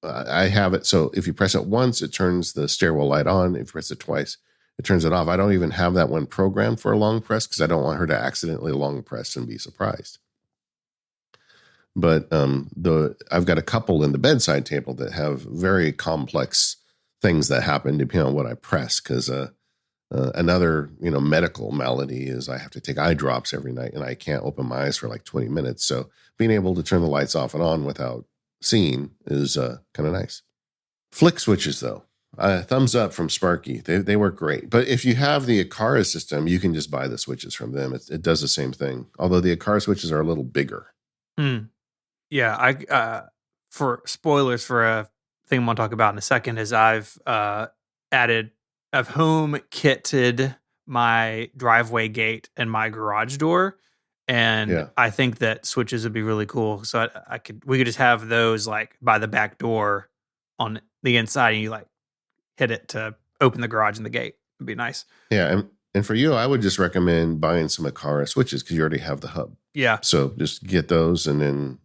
I have it. So if you press it once, it turns the stairwell light on. If you press it twice, it turns it off. I don't even have that one programmed for a long press because I don't want her to accidentally long press and be surprised. But I've got a couple in the bedside table that have very complex things that happen depending on what I press, because Another, medical malady is I have to take eye drops every night, and I can't open my eyes for like 20 minutes. So being able to turn the lights off and on without seeing is kind of nice. Flick switches, though. Thumbs up from Sparky. They work great. But if you have the Akara system, you can just buy the switches from them. It does the same thing. Although the Akara switches are a little bigger. Yeah, for spoilers for a thing I'm going to talk about in a second is I've home kitted my driveway gate and my garage door, and I think that switches would be really cool. So we could just have those like by the back door on the inside, and you like hit it to open the garage and the gate. It'd be nice. Yeah, and for you, I would just recommend buying some Akara switches because you already have the hub. Yeah. So just get those, and then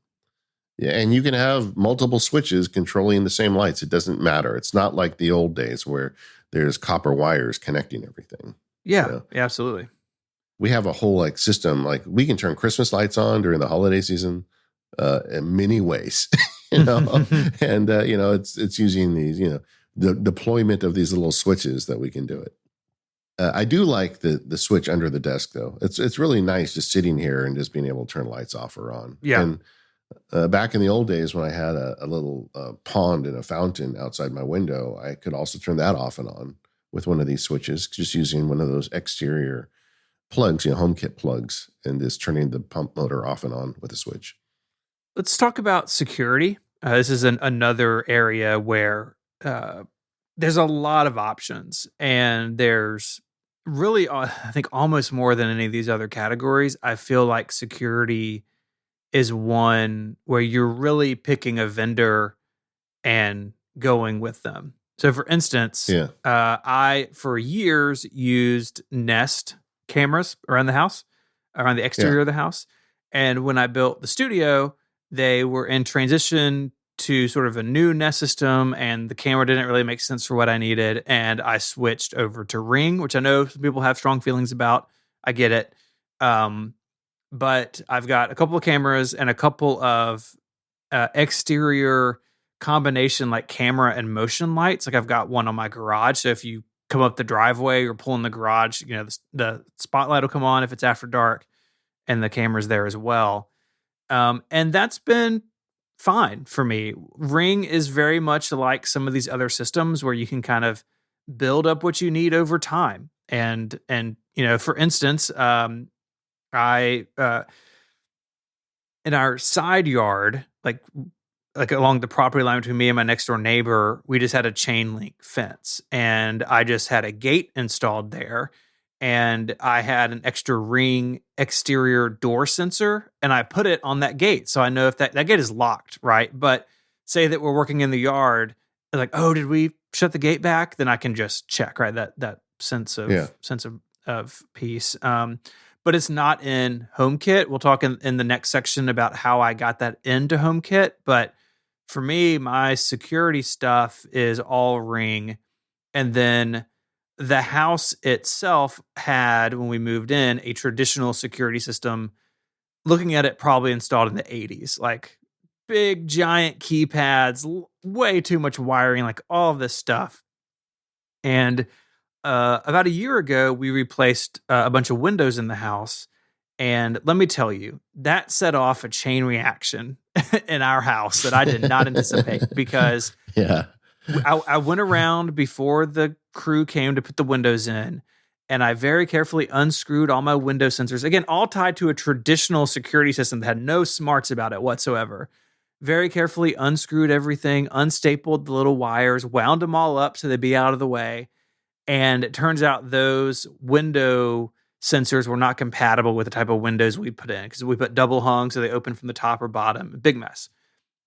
and you can have multiple switches controlling the same lights. It doesn't matter. It's not like the old days where there's copper wires connecting everything. Yeah, absolutely. We have a whole like system. Like we can turn Christmas lights on during the holiday season in many ways, and it's using these, the deployment of these little switches that we can do it. I do like the switch under the desk though. It's really nice just sitting here and just being able to turn lights off or on. Yeah. And back in the old days when I had a little pond and a fountain outside my window, I could also turn that off and on with one of these switches, just using one of those exterior plugs, HomeKit plugs, and just turning the pump motor off and on with a switch. Let's talk about security. This is another area where there's a lot of options, and there's really, I think, almost more than any of these other categories. I feel like security is one where you're really picking a vendor and going with them. So, for instance, I, for years, used Nest cameras around the house, around the exterior of the house. And when I built the studio, they were in transition to sort of a new Nest system, and the camera didn't really make sense for what I needed. And I switched over to Ring, which I know some people have strong feelings about. I get it. But I've got a couple of cameras and a couple of exterior combination like camera and motion lights. Like I've got one on my garage. So if you come up the driveway or pull in the garage, the spotlight will come on if it's after dark, and the camera's there as well. And that's been fine for me. Ring is very much like some of these other systems where you can kind of build up what you need over time. And for instance, I in our side yard, like along the property line between me and my next door neighbor, we just had a chain link fence, and I just had a gate installed there, and I had an extra Ring exterior door sensor, and I put it on that gate. So I know if that gate is locked, right? But say that we're working in the yard, like, oh, did we shut the gate back? Then I can just check, right? That sense of peace. But it's not in HomeKit. We'll talk in the next section about how I got that into HomeKit. But for me, my security stuff is all Ring. And then the house itself had, when we moved in, a traditional security system. Looking at it, probably installed in the 80s. Like big, giant keypads, way too much wiring, like all of this stuff. And about a year ago, we replaced a bunch of windows in the house. And let me tell you, that set off a chain reaction in our house that I did not anticipate, because I went around before the crew came to put the windows in, and I very carefully unscrewed all my window sensors. Again, all tied to a traditional security system that had no smarts about it whatsoever. Very carefully unscrewed everything, unstapled the little wires, wound them all up so they'd be out of the way. And it turns out those window sensors were not compatible with the type of windows we put in, because we put double hung so they open from the top or bottom. Big mess.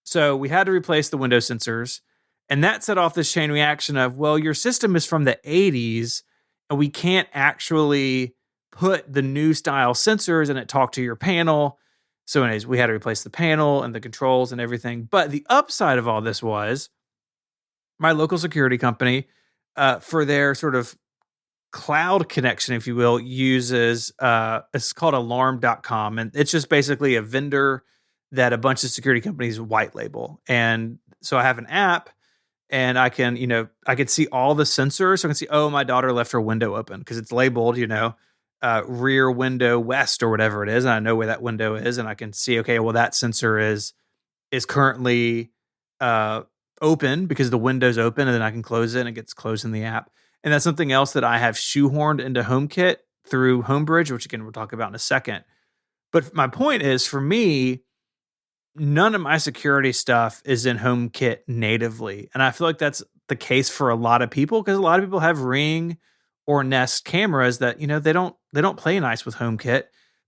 So we had to replace the window sensors. And that set off this chain reaction of, well, your system is from the 80s, and we can't actually put the new style sensors and it talk to your panel. So anyways, we had to replace the panel and the controls and everything. But the upside of all this was my local security company, for their sort of cloud connection, if you will, uses, it's called alarm.com. And it's just basically a vendor that a bunch of security companies white label. And so I have an app, and I can, I can see all the sensors. So I can see, oh, my daughter left her window open because it's labeled, rear window west or whatever it is, and I know where that window is, and I can see, okay, well, that sensor is currently uh, open because the window's open, and then I can close it and it gets closed in the app. And that's something else that I have shoehorned into HomeKit through Homebridge, which again we'll talk about in a second. But my point is, for me, none of my security stuff is in HomeKit natively. And I feel like that's the case for a lot of people because a lot of people have Ring or Nest cameras that, they don't play nice with HomeKit.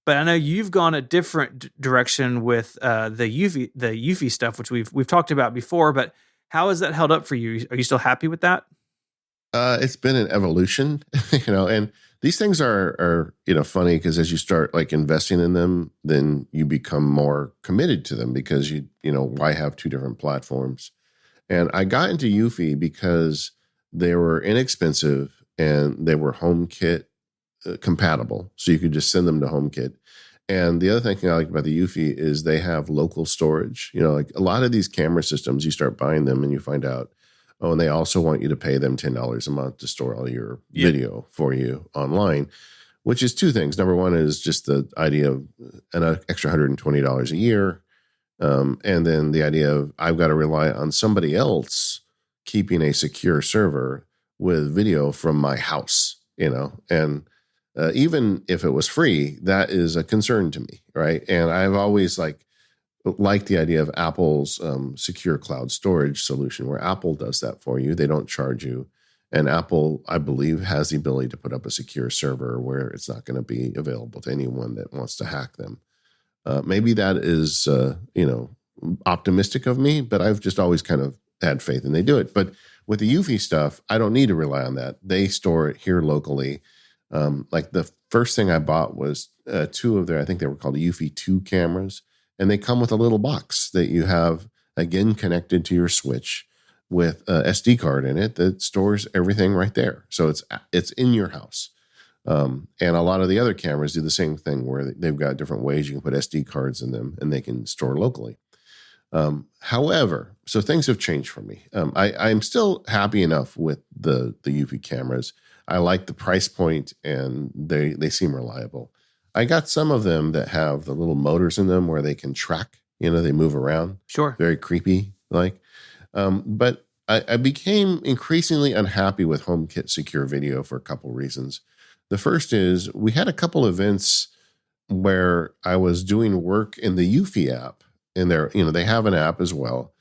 But I know you've gone a different direction with the UV stuff, which we've talked about before. But how has that held up for you? Are you still happy with that? It's been an evolution, and these things are funny because as you start like investing in them, then you become more committed to them because why have two different platforms? And I got into Eufy because they were inexpensive and they were HomeKit compatible. So you could just send them to HomeKit. And the other thing I like about the Eufy is they have local storage. Like a lot of these camera systems, you start buying them and you find out, oh, and they also want you to pay them $10 a month to store all your video for you online, which is two things. Number one is just the idea of an extra $120 a year. And then the idea of I've got to rely on somebody else keeping a secure server with video from my house, and even if it was free, that is a concern to me, right? And I've always liked the idea of Apple's secure cloud storage solution, where Apple does that for you. They don't charge you, and Apple, I believe, has the ability to put up a secure server where it's not going to be available to anyone that wants to hack them. Maybe that is, optimistic of me, but I've just always kind of had faith and they do it. But with the Eufy stuff, I don't need to rely on that. They store it here locally. Like the first thing I bought was two of I think they were called Eufy 2 cameras, and they come with a little box that you have, again, connected to your switch with a SD card in it that stores everything right there. So it's in your house. And a lot of the other cameras do the same thing where they've got different ways you can put SD cards in them and they can store locally. However, so things have changed for me. I'm still happy enough with the Eufy cameras. I like the price point and they seem reliable. I got some of them that have the little motors in them where they can track, they move around. Sure. Very creepy but I became increasingly unhappy with HomeKit Secure Video for a couple reasons. The first is we had a couple events where I was doing work in the Eufy app, and they have an app as well.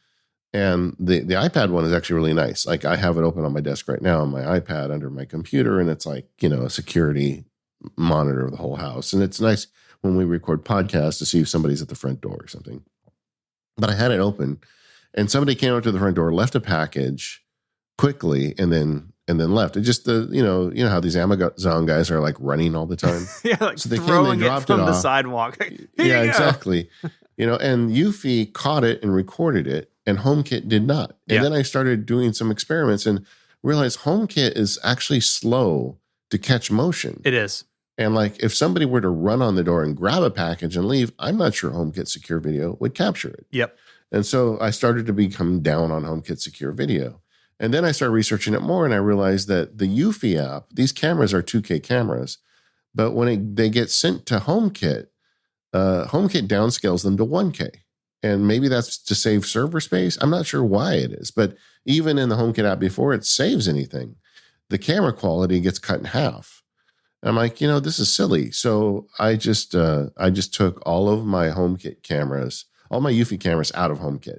And the iPad one is actually really nice. Like I have it open on my desk right now on my iPad under my computer, and it's like, a security monitor of the whole house. And it's nice when we record podcasts to see if somebody's at the front door or something. But I had it open and somebody came up to the front door, left a package quickly, and then left. It just how these Amazon guys are like running all the time. Yeah, so they throwing it from the sidewalk. Yeah, exactly. And Eufy caught it and recorded it, and HomeKit did not. And then I started doing some experiments and realized HomeKit is actually slow to catch motion. It is. And if somebody were to run on the door and grab a package and leave, I'm not sure HomeKit Secure Video would capture it. Yep. And so I started to become down on HomeKit Secure Video. And then I started researching it more, and I realized that the Eufy app, these cameras are 2K cameras, but when they get sent to HomeKit, HomeKit downscales them to 1K. And maybe that's to save server space. I'm not sure why it is, but even in the HomeKit app before it saves anything, the camera quality gets cut in half. And I'm like, this is silly. So I just took all of my HomeKit cameras, all my Eufy cameras out of HomeKit.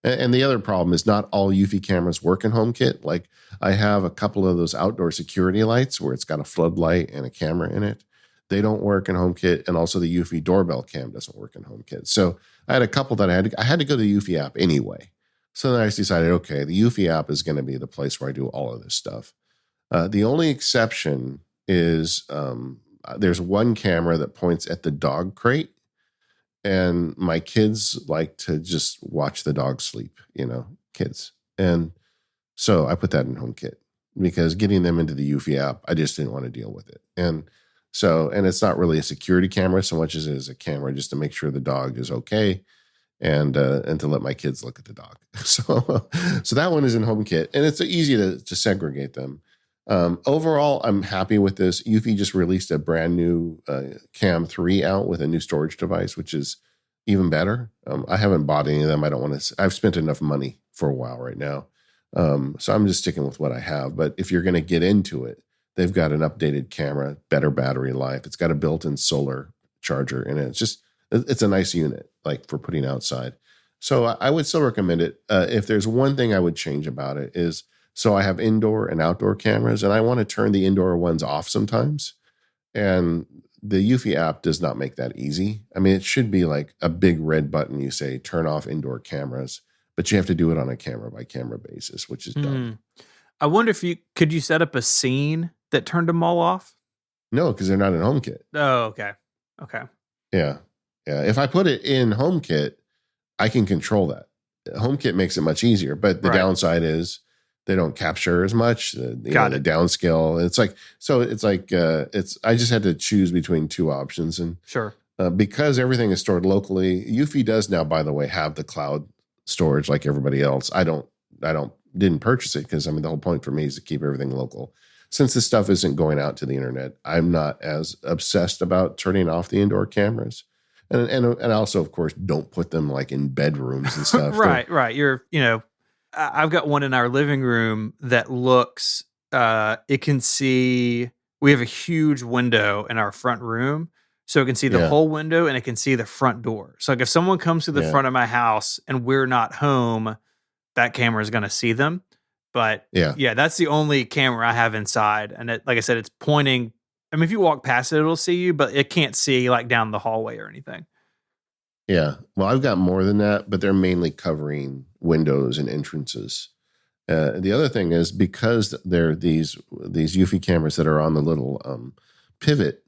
And the other problem is not all Eufy cameras work in HomeKit. Like I have a couple of those outdoor security lights where it's got a floodlight and a camera in it. They don't work in HomeKit, and also the Eufy doorbell cam doesn't work in HomeKit. So I had a couple that I had to go to the Eufy app anyway. So then I just decided, okay, the Eufy app is going to be the place where I do all of this stuff. The only exception is there's one camera that points at the dog crate, and my kids like to just watch the dog sleep, kids. And so I put that in HomeKit because getting them into the Eufy app, I just didn't want to deal with it. And it's not really a security camera so much as it is a camera just to make sure the dog is okay. and to let my kids look at the dog. So that one is in HomeKit, and it's easy to segregate them. Overall, I'm happy with this. Eufy just released a brand new Cam 3 out with a new storage device, which is even better. I haven't bought any of them. I don't want to. I've spent enough money for a while right now, so I'm just sticking with what I have. But if you're going to get into it, they've got an updated camera, better battery life. It's got a built-in solar charger in it. It's a nice unit, like for putting outside. So I would still recommend it. If there's one thing I would change about it is, so I have indoor and outdoor cameras, and I want to turn the indoor ones off sometimes. And the Eufy app does not make that easy. I mean, it should be like a big red button. You say turn off indoor cameras, but you have to do it on a camera by camera basis, which is dumb. I wonder if could you set up a scene that turned them all off? No, because they're not in HomeKit. Oh, okay. Okay. Yeah. If I put it in HomeKit, I can control that. HomeKit makes it much easier, but the downside is they don't capture as much. The downscale. I just had to choose between two options, and sure, because everything is stored locally. Eufy does now, by the way, have the cloud storage like everybody else. I didn't purchase it because the whole point for me is to keep everything local. Since this stuff isn't going out to the internet, I'm not as obsessed about turning off the indoor cameras. And also, of course, don't put them like in bedrooms and stuff. Right. I've got one in our living room that looks, it can see, we have a huge window in our front room. So it can see the whole window and it can see the front door. So like if someone comes to the front of my house and we're not home, that camera is going to see them. But that's the only camera I have inside. And like I said, it's pointing. I mean, if you walk past it, it'll see you, but it can't see like down the hallway or anything. Yeah. Well, I've got more than that, but they're mainly covering windows and entrances. The other thing is, because they're these Eufy cameras that are on the little pivot,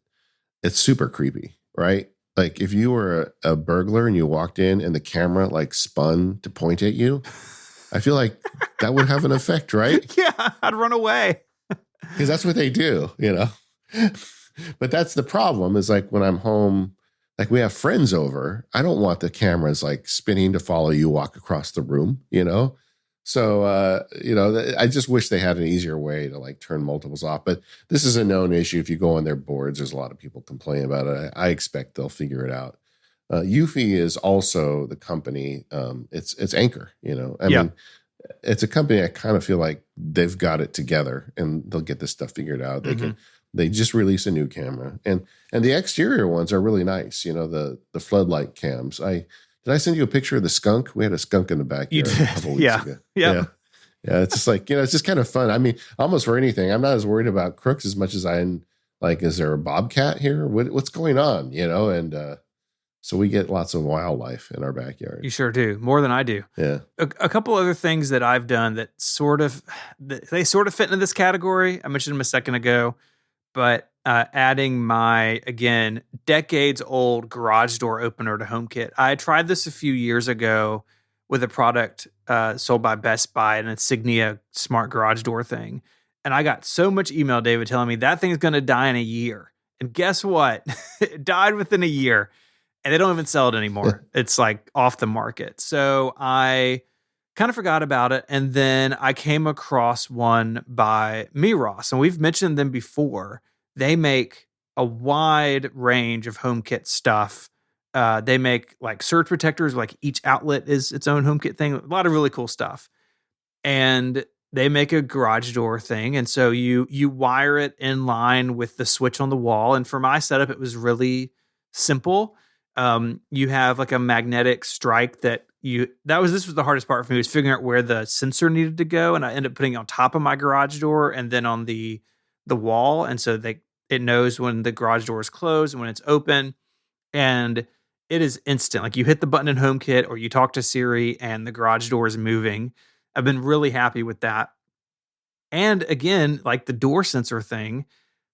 it's super creepy, right? Like if you were a burglar and you walked in and the camera like spun to point at you, I feel like that would have an effect, right? Yeah, I'd run away. Because that's what they do, But that's the problem, is like when I'm home, like we have friends over, I don't want the cameras like spinning to follow you walk across the room, So, I just wish they had an easier way to like turn multiples off. But this is a known issue. If you go on their boards, there's a lot of people complain about it. I expect they'll figure it out. Eufy is also the company. It's Anchor, I mean, it's a company I kind of feel like they've got it together and they'll get this stuff figured out. They just released a new camera, and the exterior ones are really nice. The floodlight cams. Did I send you a picture of the skunk? We had a skunk in the backyard a couple weeks ago. Yeah. It's just like, it's just kind of fun. I mean, almost for anything. I'm not as worried about crooks as much as I'm like, is there a bobcat here? What's going on? And so we get lots of wildlife in our backyard. You sure do. More than I do. Yeah. A couple other things that I've done that they sort of fit into this category. I mentioned them a second ago, but adding my, again, decades old garage door opener to HomeKit. I tried this a few years ago with a product sold by Best Buy, an Insignia smart garage door thing. And I got so much email, David, telling me that thing's going to die in a year. And guess what? It died within a year. And they don't even sell it anymore. It's like off the market. So I kind of forgot about it. And then I came across one by Miros. And we've mentioned them before. They make a wide range of HomeKit stuff. They make like surge protectors, like each outlet is its own HomeKit thing. A lot of really cool stuff. And they make a garage door thing. And so you wire it in line with the switch on the wall. And for my setup, it was really simple. You have like a magnetic strike this was the hardest part for me, was figuring out where the sensor needed to go. And I ended up putting it on top of my garage door and then on the wall. And so it knows when the garage door is closed and when it's open, and it is instant. Like you hit the button in HomeKit or you talk to Siri and the garage door is moving. I've been really happy with that. And again, like the door sensor thing,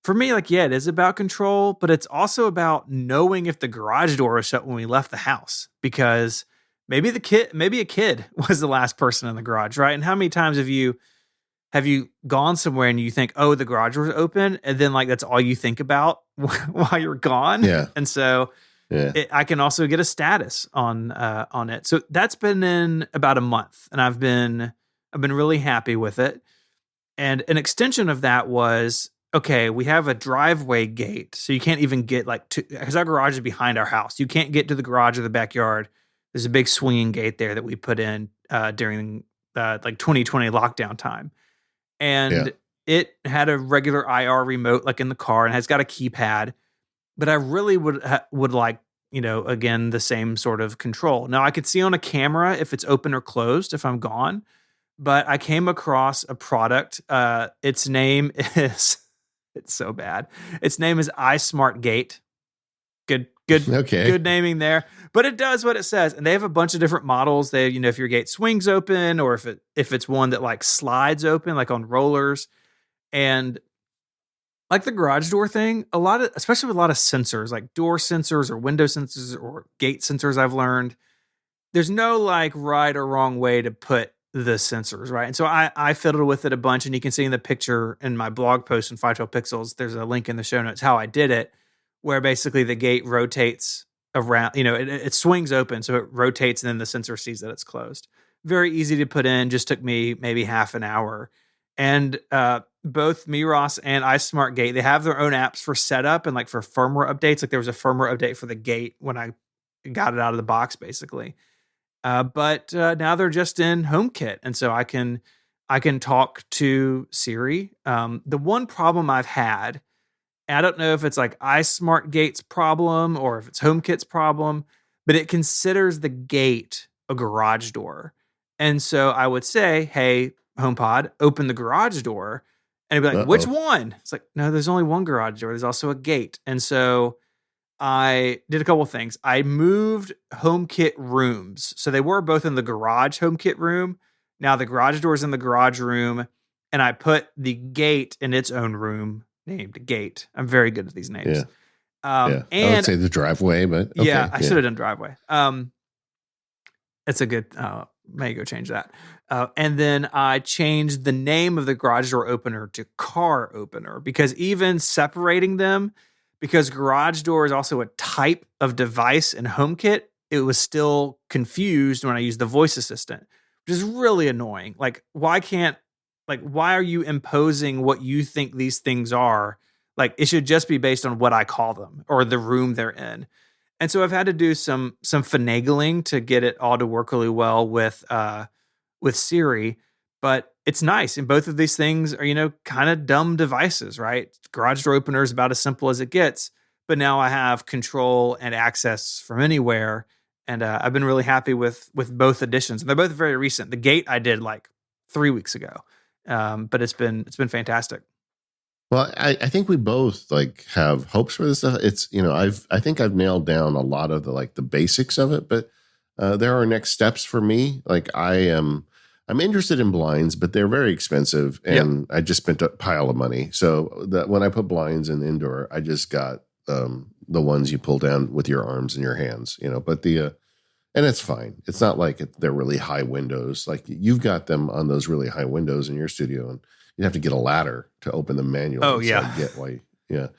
for me, like, it is about control, but it's also about knowing if the garage door was shut when we left the house, because maybe a kid was the last person in the garage, right? And how many times have you gone somewhere and you think, oh, the garage door's open, and then like that's all you think about while you're gone? Yeah. And so Yeah. I can also get a status on it. So that's been in about a month, and I've been really happy with it. And an extension of that was, okay, we have a driveway gate, so you can't even get like to, because our garage is behind our house. You can't get to the garage or the backyard. There's a big swinging gate there that we put in during like 2020 lockdown time, Yeah. and it had a regular IR remote like in the car and has got a keypad. But I really would like, again, the same sort of control. Now I could see on a camera if it's open or closed if I'm gone, but I came across a product. Its name is it's so bad. Its name is iSmart Gate. Good, good, Okay. good naming there. But it does what it says, and they have a bunch of different models. They, if your gate swings open, or if it's one that like slides open, like on rollers, and like the garage door thing, a lot of, especially with a lot of sensors, like door sensors or window sensors or gate sensors, I've learned there's no like right or wrong way to put the sensors, right? And so I fiddled with it a bunch, and you can see in the picture in my blog post in 512 Pixels, there's a link in the show notes how I did it, where basically the gate rotates around, it swings open, so it rotates, and then the sensor sees that it's closed. Very easy to put in, just took me maybe half an hour. And both Miros and iSmart Gate, they have their own apps for setup and like for firmware updates. Like there was a firmware update for the gate when I got it out of the box, basically. But now they're just in HomeKit, and so I can talk to Siri. The one problem I've had, I don't know if it's like iSmart Gate's problem or if it's HomeKit's problem, but it considers the gate a garage door. And so I would say, hey, HomePod, open the garage door. And it'd be like, which Uh-oh. one? It's like, no, there's only one garage door. There's also a gate. And so I did a couple of things. I moved HomeKit rooms. So they were both in the garage HomeKit room. Now the garage door is in the garage room. And I put the gate in its own room named Gate. I'm very good at these names. Yeah. Yeah. I would And say the driveway, but yeah, okay. I Yeah. should have done driveway. It's a good, may go change that. And then I changed the name of the garage door opener to car opener, because even separating them, because garage door is also a type of device in HomeKit, it was still confused when I used the voice assistant, which is really annoying. Like, why are you imposing what you think these things are? Like, it should just be based on what I call them or the room they're in. And so I've had to do some finagling to get it all to work really well with Siri, but it's nice. And both of these things are, kind of dumb devices, right? Garage door opener is about as simple as it gets, but now I have control and access from anywhere. And I've been really happy with both additions. And they're both very recent. The gate I did like 3 weeks ago, but it's been fantastic. Well, I think we both like have hopes for this stuff. It's, I think I've nailed down a lot of the basics of it, but there are next steps for me. Like I'm interested in blinds, but they're very expensive, and I just spent a pile of money. So that when I put blinds in indoor, I just got the ones you pull down with your arms and your hands, but and it's fine. It's not like they're really high windows. Like you've got them on those really high windows in your studio, and you have to get a ladder to open them manually. Oh, yeah. So I get why. Yeah.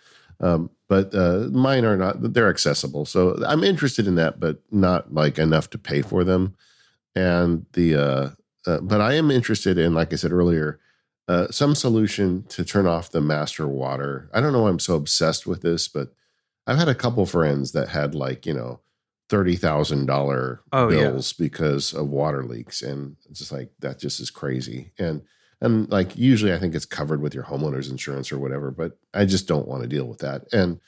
But mine are not, they're accessible. So I'm interested in that, but not like enough to pay for them. And but I am interested in, like I said earlier, some solution to turn off the master water. I don't know why I'm so obsessed with this, but I've had a couple friends that had $30,000 bills because of water leaks. And it's just like, that just is crazy. And like, usually I think it's covered with your homeowner's insurance or whatever, but I just don't want to deal with that. And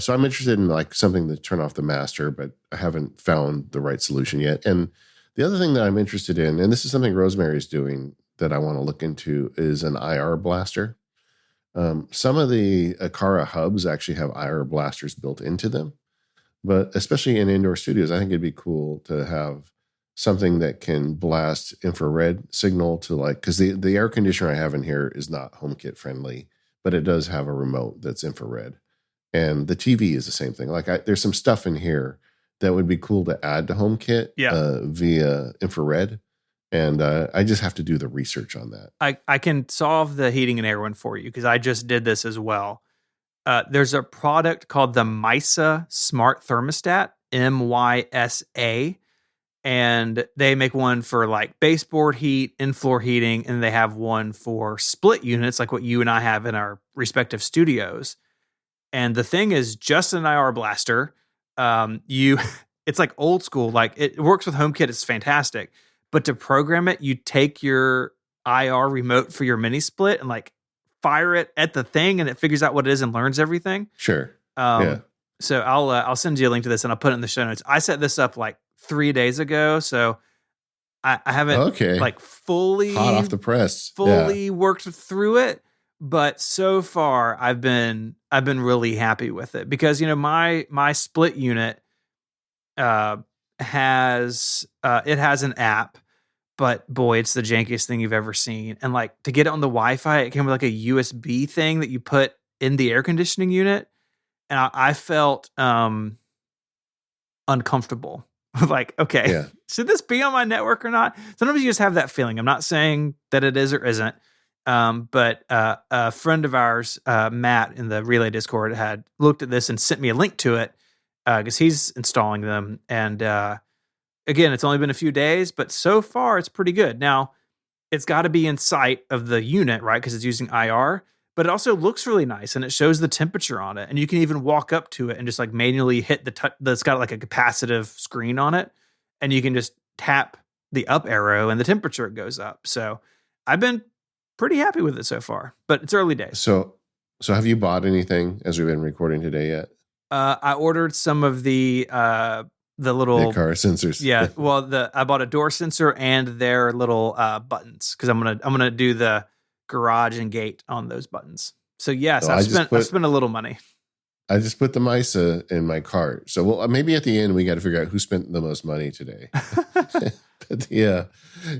so I'm interested in like something to turn off the master, but I haven't found the right solution yet. And the other thing that I'm interested in, and this is something Rosemary's doing that I want to look into, is an IR blaster. Some of the Akara hubs actually have IR blasters built into them, but especially in indoor studios, I think it'd be cool to have something that can blast infrared signal to because the air conditioner I have in here is not HomeKit friendly, but it does have a remote that's infrared. And the TV is the same thing. There's some stuff in here that would be cool to add to HomeKit via infrared. And I just have to do the research on that. I can solve the heating and air one for you because I just did this as well. There's a product called the MISA Smart Thermostat, MYSA, and they make one for like baseboard heat, in-floor heating, and they have one for split units like what you and I have in our respective studios. And the thing is, just an IR blaster. You, it's like old school. Like it works with HomeKit. It's fantastic. But to program it, you take your IR remote for your mini split and like fire it at the thing, and it figures out what it is and learns everything. Sure. Yeah. So I'll send you a link to this and I'll put it in the show notes. I set this up like 3 days ago, so I haven't like fully hot off the press, worked through it. But so far, I've been really happy with it because my split unit has an app, but boy, it's the jankiest thing you've ever seen. And like to get it on the Wi-Fi, it came with like a USB thing that you put in the air conditioning unit, and I felt uncomfortable. Like, okay, should this be on my network or not? Sometimes you just have that feeling. I'm not saying that it is or isn't. But a friend of ours, Matt, in the Relay Discord, had looked at this and sent me a link to it because he's installing them. And again, it's only been a few days, but so far it's pretty good. Now, it's got to be in sight of the unit, right? Because it's using IR, but it also looks really nice and it shows the temperature on it. And you can even walk up to it and just like manually hit that's got like a capacitive screen on it. And you can just tap the up arrow and the temperature goes up. So I've been pretty happy with it so far, but it's early days. So have you bought anything as we've been recording today yet? I ordered some of the little car sensors. Yeah. Well, I bought a door sensor and their little buttons because I'm gonna do the garage and gate on those buttons. So yes, I've spent a little money. I just put the MISA in my cart. So maybe at the end we got to figure out who spent the most money today. But yeah,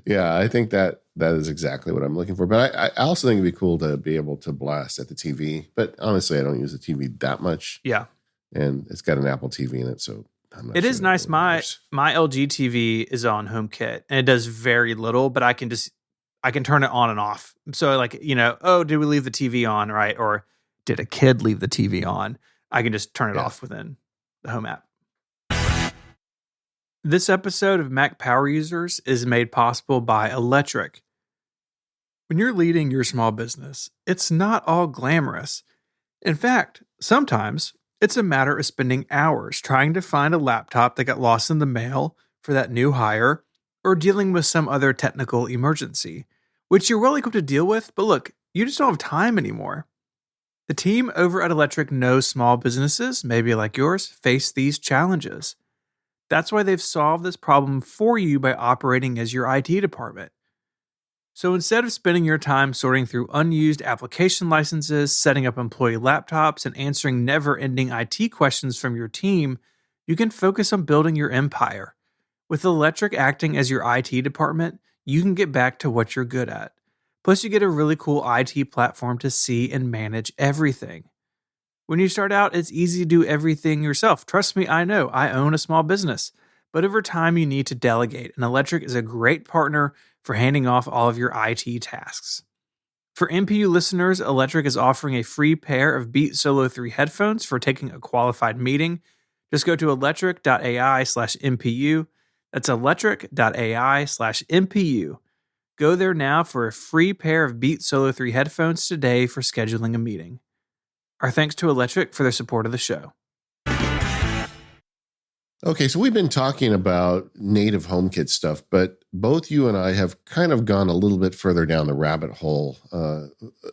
I think that is exactly what I'm looking for. But I also think it'd be cool to be able to blast at the TV. But honestly, I don't use the TV that much. Yeah, and it's got an Apple TV in it, so it is nice. My LG TV is on HomeKit, and it does very little, but I can turn it on and off. So like, did we leave the TV on, right? Or did a kid leave the TV on? I can just turn it off within the Home app. This episode of Mac Power Users is made possible by Electric. When you're leading your small business, it's not all glamorous. In fact, sometimes it's a matter of spending hours trying to find a laptop that got lost in the mail for that new hire, or dealing with some other technical emergency, which you're well equipped to deal with, but look, you just don't have time anymore. The team over at Electric knows small businesses, maybe like yours, face these challenges. That's why they've solved this problem for you by operating as your IT department. So instead of spending your time sorting through unused application licenses, setting up employee laptops, and answering never-ending IT questions from your team, you can focus on building your empire. With Electric acting as your IT department, you can get back to what you're good at. Plus, you get a really cool IT platform to see and manage everything. When you start out, it's easy to do everything yourself. Trust me, I know. I own a small business. But over time, you need to delegate, and Electric is a great partner for handing off all of your IT tasks. For MPU listeners, Electric is offering a free pair of Beat Solo 3 headphones for taking a qualified meeting. Just go to electric.ai/MPU. That's electric.ai/MPU. Go there now for a free pair of Beat Solo 3 headphones today for scheduling a meeting. Our thanks to Electric for their support of the show. Okay, so we've been talking about native HomeKit stuff, but both you and I have kind of gone a little bit further down the rabbit hole.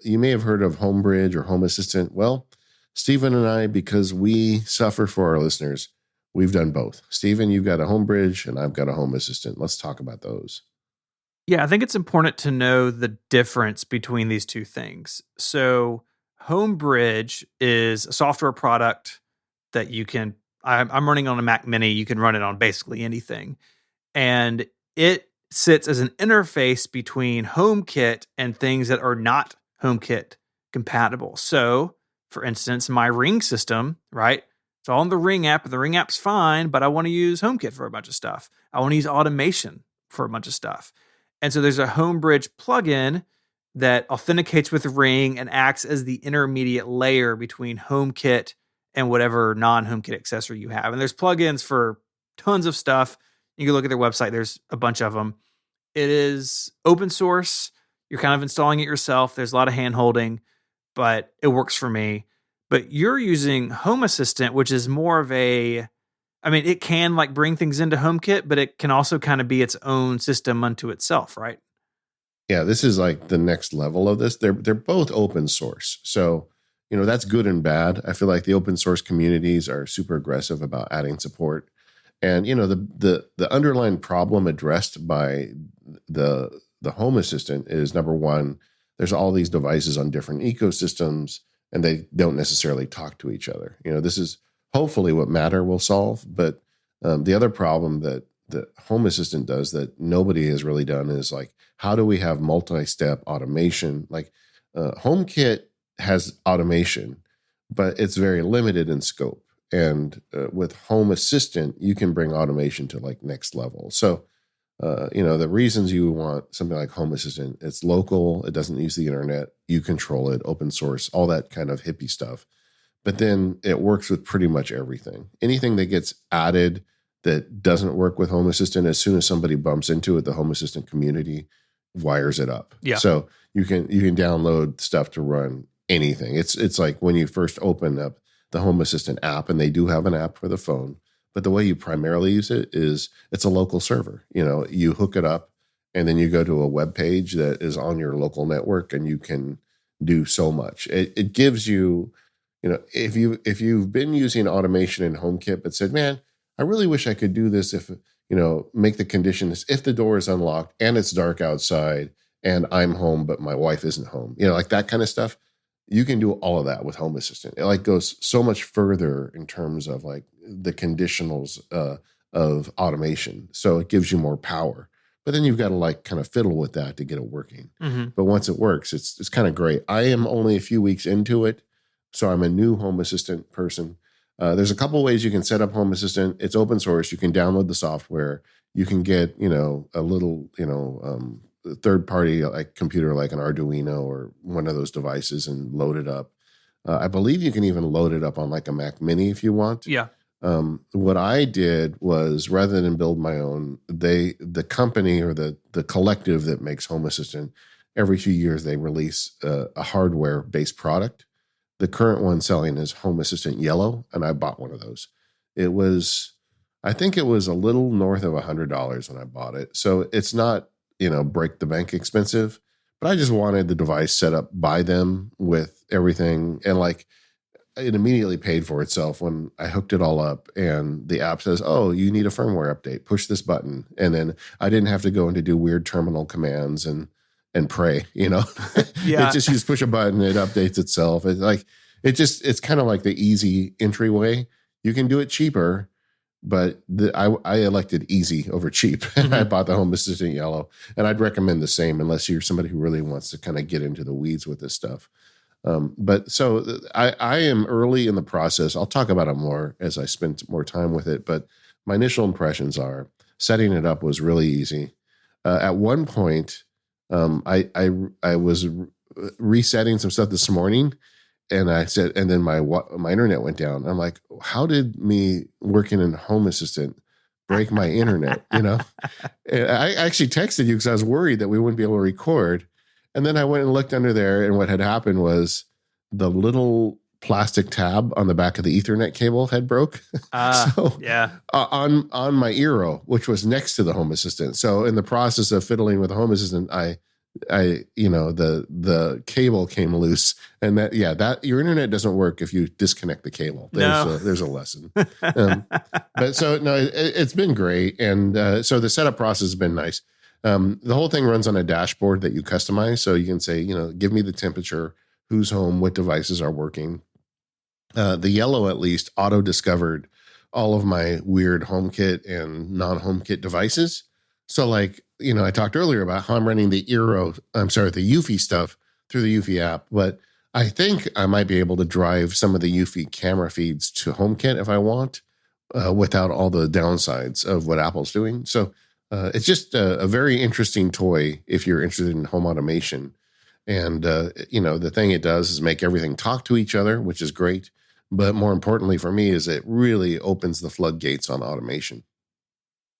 You may have heard of HomeBridge or Home Assistant. Well, Stephen and I, because we suffer for our listeners, we've done both. Stephen, you've got a HomeBridge and I've got a Home Assistant. Let's talk about those. Yeah, I think it's important to know the difference between these two things. So HomeBridge is a software product that you can, I'm running on a Mac Mini. You can run it on basically anything. And it sits as an interface between HomeKit and things that are not HomeKit compatible. So, for instance, my Ring system, right? It's all in the Ring app, and the Ring app's fine, but I want to use HomeKit for a bunch of stuff. I want to use automation for a bunch of stuff. And so there's a HomeBridge plugin that authenticates with Ring and acts as the intermediate layer between HomeKit and whatever non-HomeKit accessory you have. And there's plugins for tons of stuff. You can look at their website. There's a bunch of them. It is open source. You're kind of installing it yourself. There's a lot of hand holding, but it works for me. But you're using Home Assistant, which is more of a, I mean, it can like bring things into HomeKit, but it can also kind of be its own system unto itself, right? Yeah, this is like the next level of this. They're both open source. So, that's good and bad. I feel like the open source communities are super aggressive about adding support. And the underlying problem addressed by the Home Assistant is, number one, there's all these devices on different ecosystems and they don't necessarily talk to each other. This is hopefully what Matter will solve. But the other problem that the Home Assistant does that nobody has really done is like, how do we have multi-step automation? Like HomeKit has automation, but it's very limited in scope. And with Home Assistant, you can bring automation to like next level. So, the reasons you want something like Home Assistant, it's local, it doesn't use the internet, you control it, open source, all that kind of hippie stuff. But then it works with pretty much everything. Anything that gets added that doesn't work with Home Assistant, as soon as somebody bumps into it, the Home Assistant community wires it up. Yeah. So you can download stuff to run anything. It's like when you first open up the Home Assistant app, and they do have an app for the phone, but the way you primarily use it is it's a local server. You hook it up and then you go to a web page that is on your local network and you can do so much. It gives you, if you've been using automation in HomeKit but said, man, I really wish I could do this if, make the conditions, if the door is unlocked and it's dark outside and I'm home, but my wife isn't home, like that kind of stuff. You can do all of that with Home Assistant. It like goes so much further in terms of like the conditionals of automation. So it gives you more power, but then you've got to like kind of fiddle with that to get it working. Mm-hmm. But once it works, it's kind of great. I am only a few weeks into it, so I'm a new Home Assistant person. There's a couple ways you can set up Home Assistant. It's open source. You can download the software. You can get, a little, third party like computer like an Arduino or one of those devices and load it up. I believe you can even load it up on like a Mac Mini if you want. Yeah. What I did was, rather than build my own, the company or the collective that makes Home Assistant, every few years they release a hardware based product. The current one selling is Home Assistant Yellow, and I bought one of those. I think it was a little north of $100 when I bought it. So it's not, break the bank expensive, but I just wanted the device set up by them with everything. And like, it immediately paid for itself when I hooked it all up and the app says, oh, you need a firmware update, push this button. And then I didn't have to go in to do weird terminal commands and pray, Yeah. It just, you just push a button, it updates itself. It's kind of like the easy entryway. You can do it cheaper, but I elected easy over cheap. Mm-hmm. I bought the Home Assistant Yellow, and I'd recommend the same unless you're somebody who really wants to kind of get into the weeds with this stuff. But so I am early in the process. I'll talk about it more as I spend more time with it. But my initial impressions are setting it up was really easy. At one point, I was resetting some stuff this morning, and I said, and then my internet went down. I'm like, how did me working in Home Assistant break my internet? And I actually texted you because I was worried that we wouldn't be able to record. And then I went and looked under there, and what had happened was the little plastic tab on the back of the Ethernet cable had broke. So yeah, on my Eero, which was next to the Home Assistant. So in the process of fiddling with the Home Assistant, the cable came loose, and that your internet doesn't work if you disconnect the cable. There's a lesson. But so no, it's been great, and so the setup process has been nice. The whole thing runs on a dashboard that you customize, so you can say, give me the temperature, who's home, what devices are working. The Yellow at least auto discovered all of my weird HomeKit and non-HomeKit devices. So like, I talked earlier about how I'm running the the Eufy stuff through the Eufy app, but I think I might be able to drive some of the Eufy camera feeds to HomeKit if I want, without all the downsides of what Apple's doing. So it's just a very interesting toy if you're interested in home automation. And, the thing it does is make everything talk to each other, which is great. But more importantly for me is it really opens the floodgates on automation.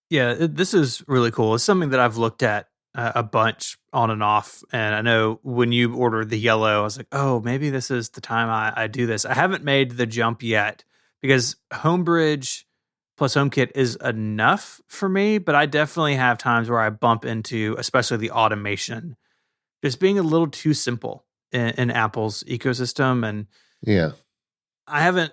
Yeah, this is really cool. It's something that I've looked at a bunch on and off. And I know when you ordered the yellow, I was like, oh, maybe this is the time I do this. I haven't made the jump yet because Homebridge plus HomeKit is enough for me, but I definitely have times where I bump into, especially the automation, just being a little too simple in Apple's ecosystem. And Yeah. I haven't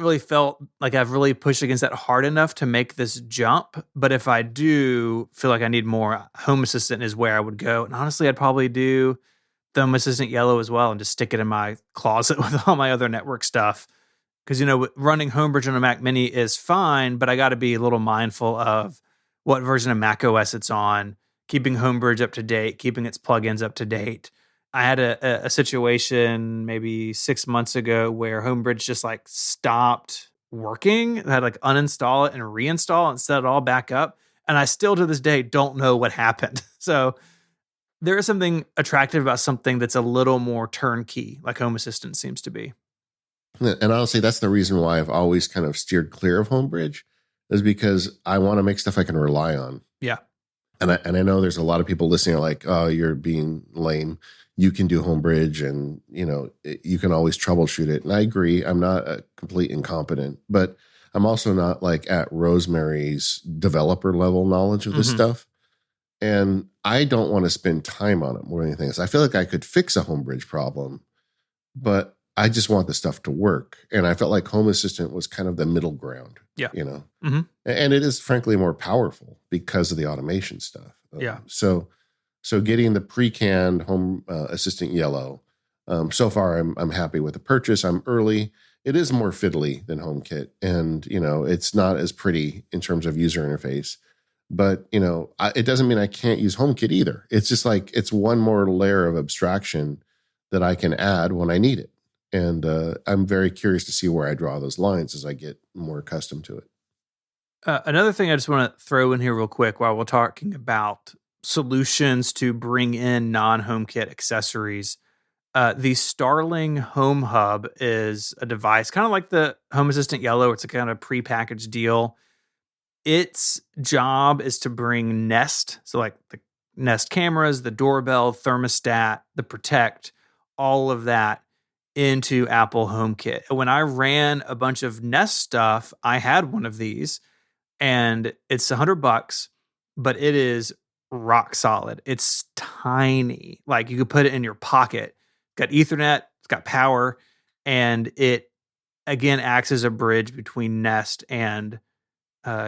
really felt like I've really pushed against that hard enough to make this jump. But if I do feel like I need more, Home Assistant is where I would go. And honestly, I'd probably do the Home Assistant Yellow as well and just stick it in my closet with all my other network stuff. Because, running Homebridge on a Mac Mini is fine, but I got to be a little mindful of what version of Mac OS it's on, keeping Homebridge up to date, keeping its plugins up to date. I had a situation maybe 6 months ago where Homebridge just like stopped working. I had like uninstall it and reinstall and set it all back up. And I still to this day don't know what happened. So there is something attractive about something that's a little more turnkey, like Home Assistant seems to be. And honestly, that's the reason why I've always kind of steered clear of Homebridge, is because I want to make stuff I can rely on. Yeah. And I know there's a lot of people listening are like, oh, you're being lame. You can do Homebridge and, you can always troubleshoot it. And I agree. I'm not a complete incompetent, but I'm also not like at Rosemary's developer level knowledge of this stuff. And I don't want to spend time on it more than anything else. I feel like I could fix a Homebridge problem, but I just want the stuff to work. And I felt like Home Assistant was kind of the middle ground. Yeah. And it is frankly more powerful because of the automation stuff. Yeah. So getting the pre-canned Home Assistant Yellow, so far I'm happy with the purchase. I'm early. It is more fiddly than HomeKit, and it's not as pretty in terms of user interface. But it doesn't mean I can't use HomeKit either. It's just like it's one more layer of abstraction that I can add when I need it. And I'm very curious to see where I draw those lines as I get more accustomed to it. Another thing I just want to throw in here real quick while we're talking about solutions to bring in non-HomeKit accessories. The Starling Home Hub is a device, kind of like the Home Assistant Yellow. It's a kind of prepackaged deal. Its job is to bring Nest, so like the Nest cameras, the doorbell, thermostat, the Protect, all of that into Apple HomeKit. When I ran a bunch of Nest stuff, I had one of these, and it's $100, but it is rock solid. It's tiny. Like you could put it in your pocket. It's got Ethernet, it's got power, and it again acts as a bridge between Nest and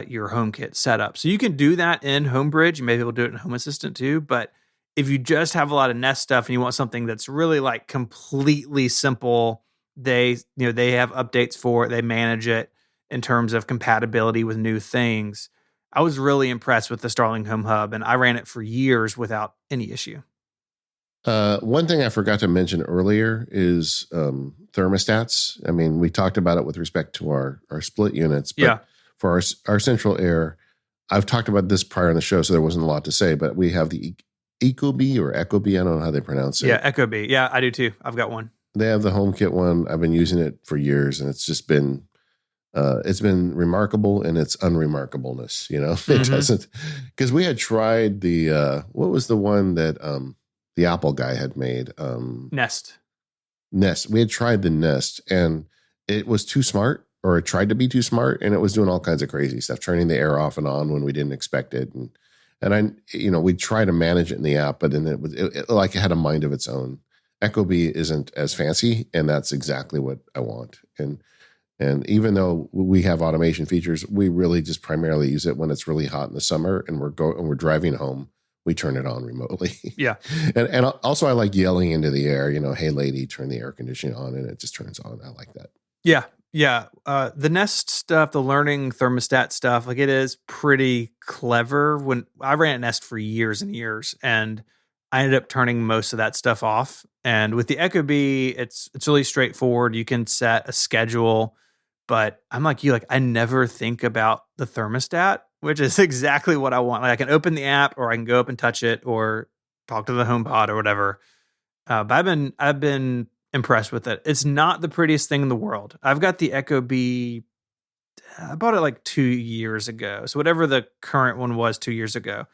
your HomeKit setup. So you can do that in HomeBridge. You may be able to do it in Home Assistant too. But if you just have a lot of Nest stuff and you want something that's really like completely simple, they have updates for it. They manage it in terms of compatibility with new things. I was really impressed with the Starling Home Hub, and I ran it for years without any issue. One thing I forgot to mention earlier is thermostats. I mean, we talked about it with respect to our split units, but for our central air, I've talked about this prior in the show, so there wasn't a lot to say, but we have the Ecobee or Ecobee. I don't know how they pronounce it. Yeah, Ecobee. Yeah, I do too. I've got one. They have the HomeKit one. I've been using it for years, and it's just been remarkable in its unremarkableness. It doesn't, because we had tried the what was the one that the Apple guy had made? Nest. We had tried the Nest, and it was too smart, or it tried to be too smart, and it was doing all kinds of crazy stuff, turning the air off and on when we didn't expect it, and we try to manage it in the app, but then it like it had a mind of its own. Ecobee isn't as fancy, and that's exactly what I want. And even though we have automation features, we really just primarily use it when it's really hot in the summer and we're driving home. We turn it on remotely. Yeah. And also I like yelling into the air, hey lady, turn the air conditioning on, and it just turns on. I like that. Yeah. Yeah. The Nest stuff, the learning thermostat stuff, like it is pretty clever. When I ran at Nest for years and years, and I ended up turning most of that stuff off. And with the Ecobee, it's really straightforward. You can set a schedule, but I'm like you, like I never think about the thermostat, which is exactly what I want. Like I can open the app, or I can go up and touch it, or talk to the HomePod or whatever. But I've been impressed with it. It's not the prettiest thing in the world. I've got the Echo B. I bought it like 2 years ago. So whatever the current one was 2 years ago,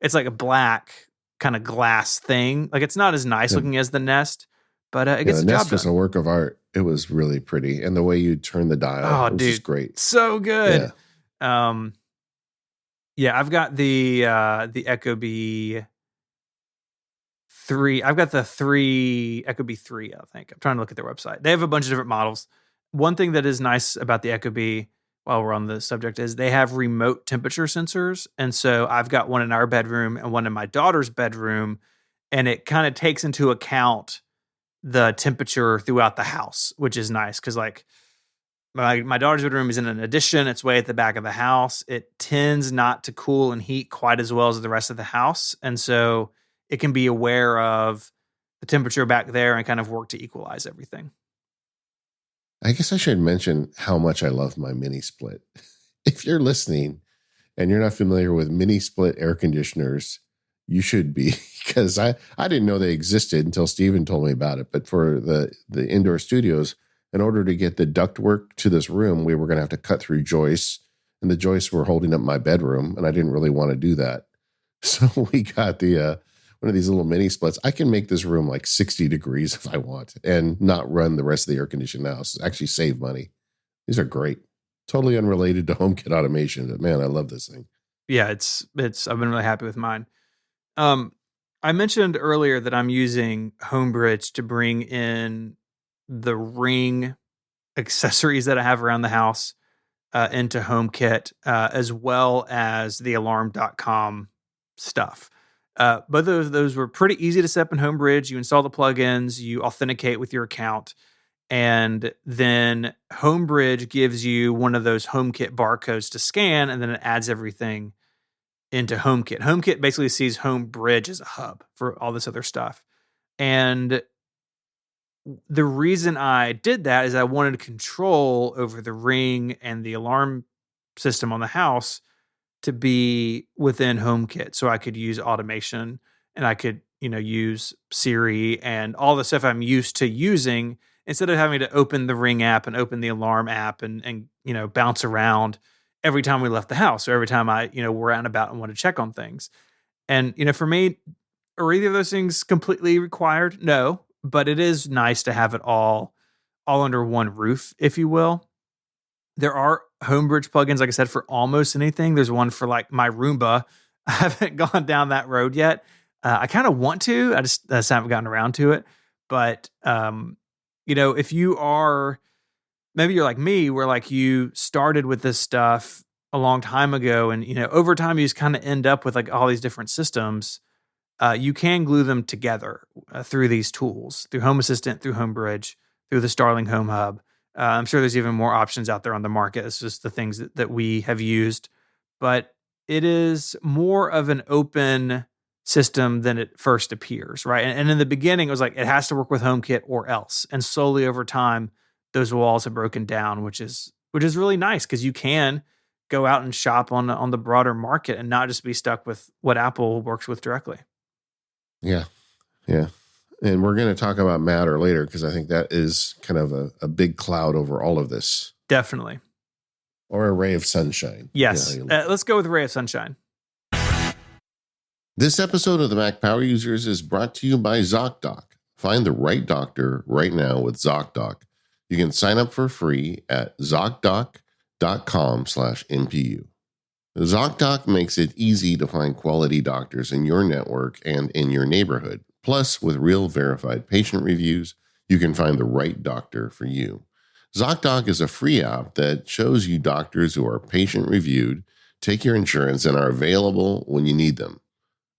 it's like a black kind of glass thing. Like it's not as nice Yeah, looking as the Nest, but it yeah, gets the the job Nest was done. a work of art. It was really pretty. And the way you turn the dial, Oh, it was just dude, great. so Yeah. good. Um, yeah, I've got the Echo B three. I've got the three Echo B three. I think I'm trying to look at their website. They have a bunch of different models. One thing that is nice about the Echo B, while we're on the subject, is they have remote temperature sensors, and so I've got one in our bedroom and one in my daughter's bedroom, and it kind of takes into account the temperature throughout the house, which is nice because like my daughter's bedroom is in an addition. It's way at the back of the house. It tends not to cool and heat quite as well as the rest of the house. And so it can be aware of the temperature back there and kind of work to equalize everything. I guess I should mention how much I love my mini split. If you're listening and you're not familiar with mini split air conditioners, you should be because I didn't know they existed until Steven told me about it. But for the indoor studios, in order to get the ductwork to this room, we were going to have to cut through joists, and the joists were holding up my bedroom, and I didn't really want to do that. So we got the one of these little mini splits. I can make this room like 60 degrees if I want and not run the rest of the air conditioned house. Actually save money. These are great. Totally unrelated to HomeKit automation, but man, I love this thing. Yeah, it's I've been really happy with mine. Um I mentioned earlier that I'm using Homebridge to bring in the Ring accessories that I have around the house into HomeKit, as well as the alarm.com stuff. Both of those were pretty easy to set up in Homebridge. You install the plugins, you authenticate with your account, and then Homebridge gives you one of those HomeKit barcodes to scan, and then it adds everything into HomeKit. HomeKit basically sees Homebridge as a hub for all this other stuff. And the reason I did that is I wanted control over the Ring and the alarm system on the house to be within HomeKit, so I could use automation and I could, use Siri and all the stuff I'm used to using instead of having to open the Ring app and open the alarm app and bounce around every time we left the house or every time I, were out and about and want to check on things. And, for me, are either of those things completely required? No, but it is nice to have it all under one roof, if you will. There are Homebridge plugins, like I said, for almost anything. There's one for like my Roomba. I haven't gone down that road yet. I kind of want to. I just haven't gotten around to it. But if you are, maybe you're like me, where like you started with this stuff a long time ago, and over time you just kind of end up with like all these different systems. You can glue them together through these tools, through Home Assistant, through Homebridge, through the Starling Home Hub. I'm sure there's even more options out there on the market. It's just the things that we have used. But it is more of an open system than it first appears, right? And in the beginning, it was like, it has to work with HomeKit or else. And slowly over time, those walls have broken down, which is really nice because you can go out and shop on the broader market and not just be stuck with what Apple works with directly. Yeah. Yeah. And we're going to talk about Matter later because I think that is kind of a big cloud over all of this, Definitely. or a ray of sunshine. Yes. Yeah. Let's go with Ray of Sunshine. This episode of the Mac Power Users is brought to you by ZocDoc. Find the right doctor right now with ZocDoc. You can sign up for free at ZocDoc.com/MPU. ZocDoc makes it easy to find quality doctors in your network and in your neighborhood. Plus, with real verified patient reviews, you can find the right doctor for you. ZocDoc is a free app that shows you doctors who are patient reviewed, take your insurance, and are available when you need them.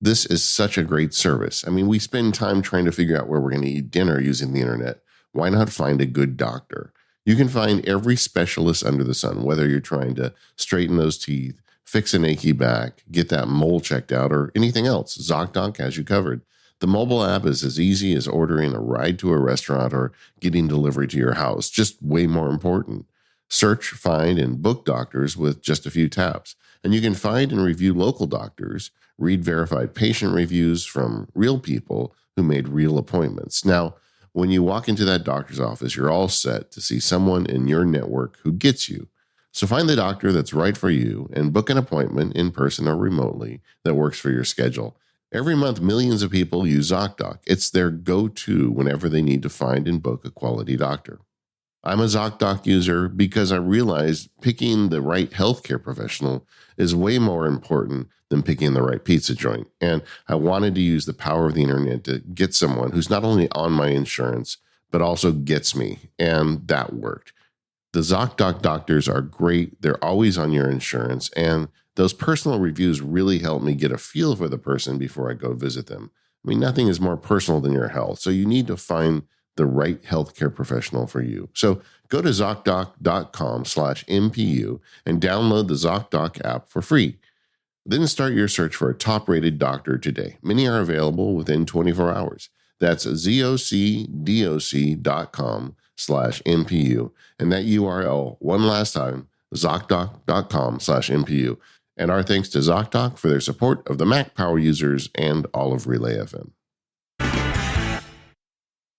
This is such a great service. I mean, we spend time trying to figure out where we're going to eat dinner using the internet. Why not find a good doctor? You can find every specialist under the sun, whether you're trying to straighten those teeth, fix an achy back, get that mole checked out, or anything else. ZocDoc has you covered. The mobile app is as easy as ordering a ride to a restaurant or getting delivery to your house, just way more important. Search, find, and book doctors with just a few taps. And you can find and review local doctors, read verified patient reviews from real people, who made real appointments. Now, when you walk into that doctor's office, you're all set to see someone in your network who gets you. So find the doctor that's right for you and book an appointment in person or remotely that works for your schedule. Every month, millions of people use ZocDoc. It's their go-to whenever they need to find and book a quality doctor. I'm a ZocDoc user because I realized picking the right healthcare professional is way more important than picking the right pizza joint. And I wanted to use the power of the internet to get someone who's not only on my insurance, but also gets me. And that worked. The ZocDoc doctors are great. They're always on your insurance. And those personal reviews really help me get a feel for the person before I go visit them. I mean, nothing is more personal than your health. So you need to find the right healthcare professional for you. So go to ZocDoc.com/MPU and download the ZocDoc app for free. Then start your search for a top-rated doctor today. Many are available within 24 hours. That's ZocDoc.com/MPU. And that URL, one last time, ZocDoc.com/MPU. And our thanks to ZocDoc for their support of the Mac Power users and all of Relay FM.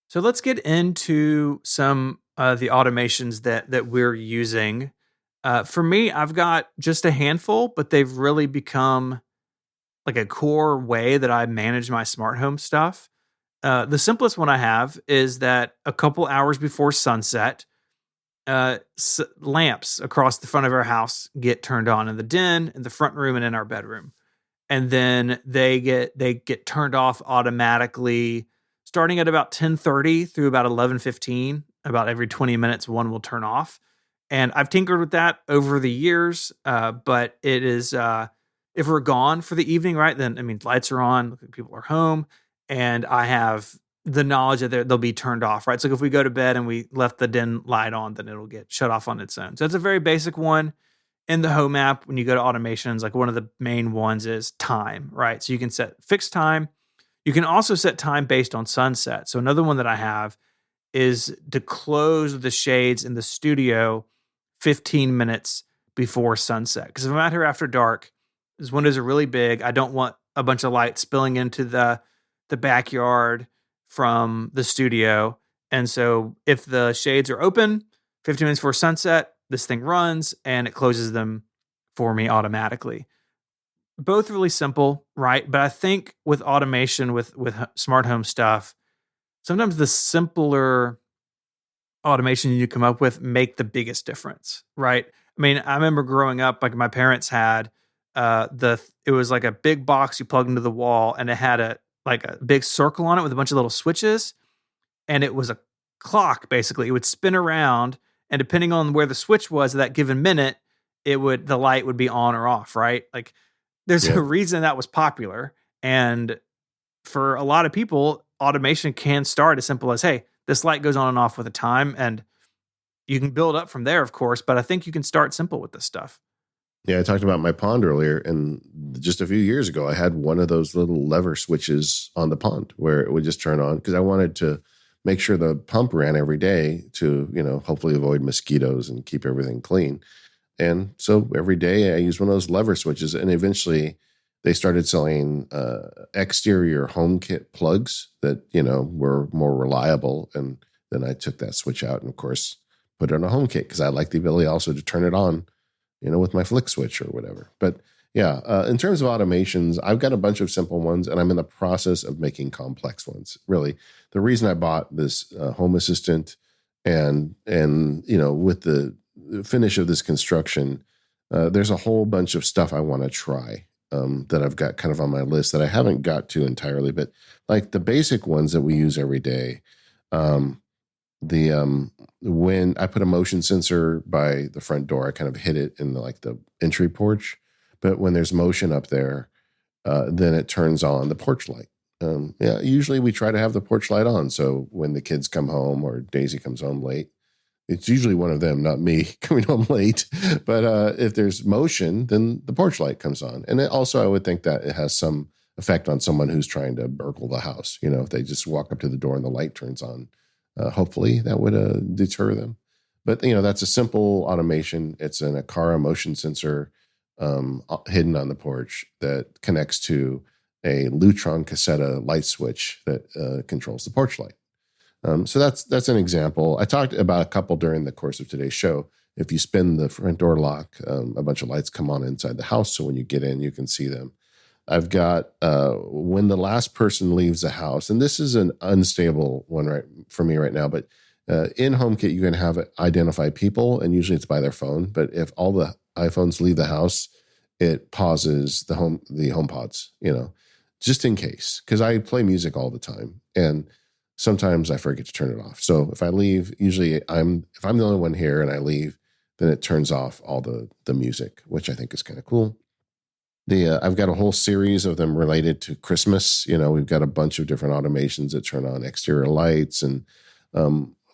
So let's get into some the automations that we're using. For me, I've got just a handful, but they've really become like a core way that I manage my smart home stuff. The simplest one I have is that a couple hours before sunset, lamps across the front of our house get turned on in the den, in the front room, and in our bedroom, and then they get turned off automatically, starting at about 10:30 through about 11:15. About every 20 minutes, one will turn off, and I've tinkered with that over the years. But it is if we're gone for the evening, right? Then I mean, lights are on, people are home, and I have the knowledge that they'll be turned off, right? So if we go to bed and we left the den light on, then it'll get shut off on its own. So it's a very basic one. In the home app, when you go to automations, like one of the main ones is time, right? So you can set fixed time. You can also set time based on sunset. So another one that I have is to close the shades in the studio 15 minutes before sunset. Because if I'm out here after dark, these windows are really big. I don't want a bunch of light spilling into the backyard from the studio. And so if the shades are open 15 minutes before sunset, this thing runs and it closes them for me automatically. Both really simple, right? But I think with automation, with smart home stuff, sometimes the simpler automation you come up with make the biggest difference, right? I mean, I remember growing up, like my parents had it was like a big box you plug into the wall, and it had a big circle on it with a bunch of little switches, and it was a clock basically. It would spin around, and depending on where the switch was at that given minute, the light would be on or off, right? Like there's Yeah. a reason that was popular. And for a lot of people, automation can start as simple as, hey, this light goes on and off with a time, and you can build up from there, of course, but I think you can start simple with this stuff. Yeah, I talked about my pond earlier, and just a few years ago, I had one of those little lever switches on the pond where it would just turn on because I wanted to make sure the pump ran every day to, hopefully avoid mosquitoes and keep everything clean. And so every day I used one of those lever switches, and eventually they started selling exterior HomeKit plugs that, were more reliable. And then I took that switch out and, of course, put it on a HomeKit because I like the ability also to turn it on, with my flick switch or whatever. But yeah, in terms of automations, I've got a bunch of simple ones, and I'm in the process of making complex ones. Really, the reason I bought this Home Assistant and with the finish of this construction, there's a whole bunch of stuff I want to try that I've got kind of on my list that I haven't got to entirely, but like the basic ones that we use every day. When I put a motion sensor by the front door, I kind of hit it in the entry porch, but when there's motion up there, then it turns on the porch light. Yeah, usually we try to have the porch light on, so when the kids come home or Daisy comes home late, it's usually one of them, not me, coming home late. But if there's motion, then the porch light comes on. And I would think that it has some effect on someone who's trying to burgle the house. If they just walk up to the door and the light turns on, hopefully that would deter them. But, that's a simple automation. It's an Aqara motion sensor hidden on the porch that connects to a Lutron cassetta light switch that controls the porch light. So that's an example. I talked about a couple during the course of today's show. If you spin the front door lock, a bunch of lights come on inside the house, so when you get in, you can see them. I've got when the last person leaves the house, and this is an unstable one right for me right now, but in HomeKit you can have it identify people, and usually it's by their phone. But if all the iPhones leave the house, it pauses the HomePods, just in case, because I play music all the time, and sometimes I forget to turn it off. So if I leave, usually if I'm the only one here and I leave, then it turns off all the music, which I think is kind of cool. I've got a whole series of them related to Christmas. We've got a bunch of different automations that turn on exterior lights. And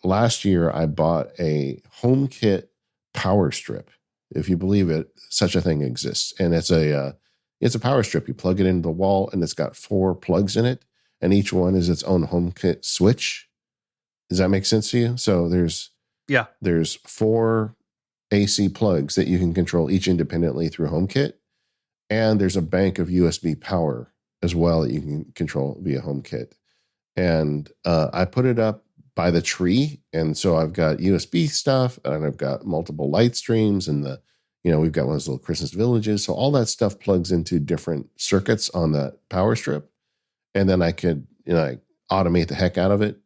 last year I bought a HomeKit power strip. If you believe it, such a thing exists. And it's a power strip. You plug it into the wall and it's got 4 plugs in it. And each one is its own HomeKit switch. Does that make sense to you? So there's 4 AC plugs that you can control each independently through HomeKit. And there's a bank of USB power as well that you can control via HomeKit. And I put it up by the tree. And so I've got USB stuff and I've got multiple light streams and we've got one of those little Christmas villages. So all that stuff plugs into different circuits on that power strip. And then I could, automate the heck out of it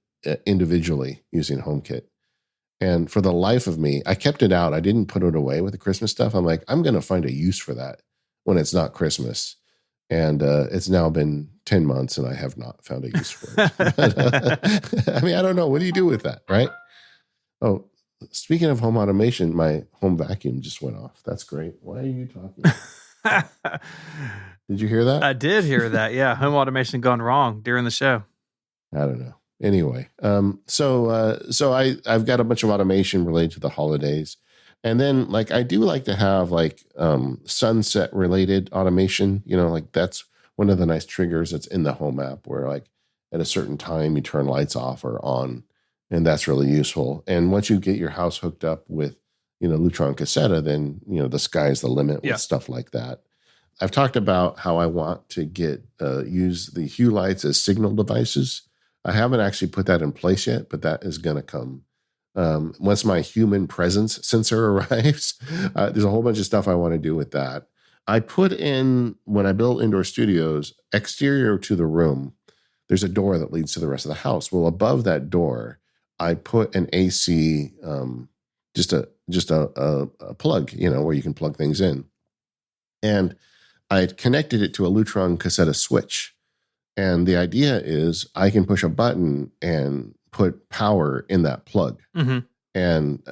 individually using HomeKit. And for the life of me, I kept it out. I didn't put it away with the Christmas stuff. I'm like, I'm going to find a use for that when it's not Christmas. And it's now been 10 months and I have not found a use for it. I mean, I don't know. What do you do with that, right? Oh, speaking of home automation, my home vacuum just went off. That's great. Why are you talking? Did you hear that? I did hear that. Yeah. Home automation gone wrong during the show. I don't know. Anyway, so I've got a bunch of automation related to the holidays. And then I do like to have sunset related automation, that's one of the nice triggers that's in the home app where at a certain time you turn lights off or on, and that's really useful. And once you get your house hooked up with, Lutron Cassetta, then, the sky's the limit with stuff like that. I've talked about how I want to use the Hue lights as signal devices. I haven't actually put that in place yet, but that is going to come. Once my human presence sensor arrives, there's a whole bunch of stuff I want to do with that. I put in, when I built indoor studios, exterior to the room, there's a door that leads to the rest of the house. Well, above that door, I put an AC, just a plug, where you can plug things in. And I connected it to a Lutron cassetta switch. And the idea is I can push a button and put power in that plug. Mm-hmm. And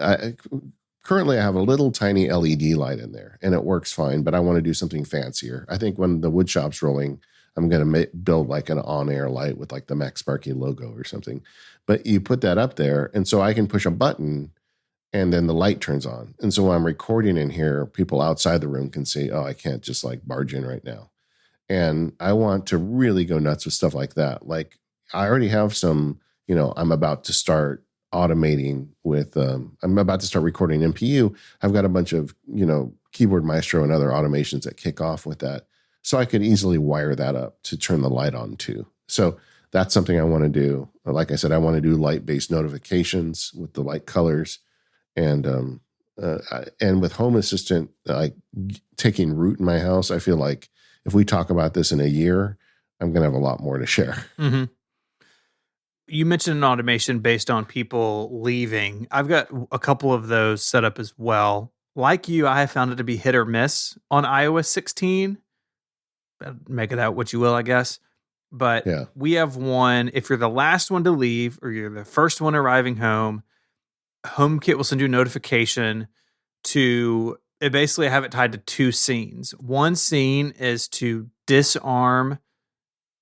currently I have a little tiny LED light in there and it works fine, but I want to do something fancier. I think when the wood shop's rolling, I'm going to build an on-air light with the Max Sparky logo or something. But you put that up there, and so I can push a button and then the light turns on. And so when I'm recording in here, people outside the room can see, oh, I can't just barge in right now. And I want to really go nuts with stuff like that. I already have some, I'm about to start automating with, I'm about to start recording MPU. I've got a bunch of, Keyboard Maestro and other automations that kick off with that. So I could easily wire that up to turn the light on too. So that's something I want to do. Like I said, I want to do light-based notifications with the light colors. And with Home Assistant taking root in my house, I feel like if we talk about this in a year, I'm going to have a lot more to share. Mm-hmm. You mentioned an automation based on people leaving. I've got a couple of those set up as well. Like you, I have found it to be hit or miss on iOS 16. Make it out what you will, I guess. But we have one, if you're the last one to leave or you're the first one arriving home, HomeKit will send you a notification to basically have it tied to 2 scenes. One scene is to disarm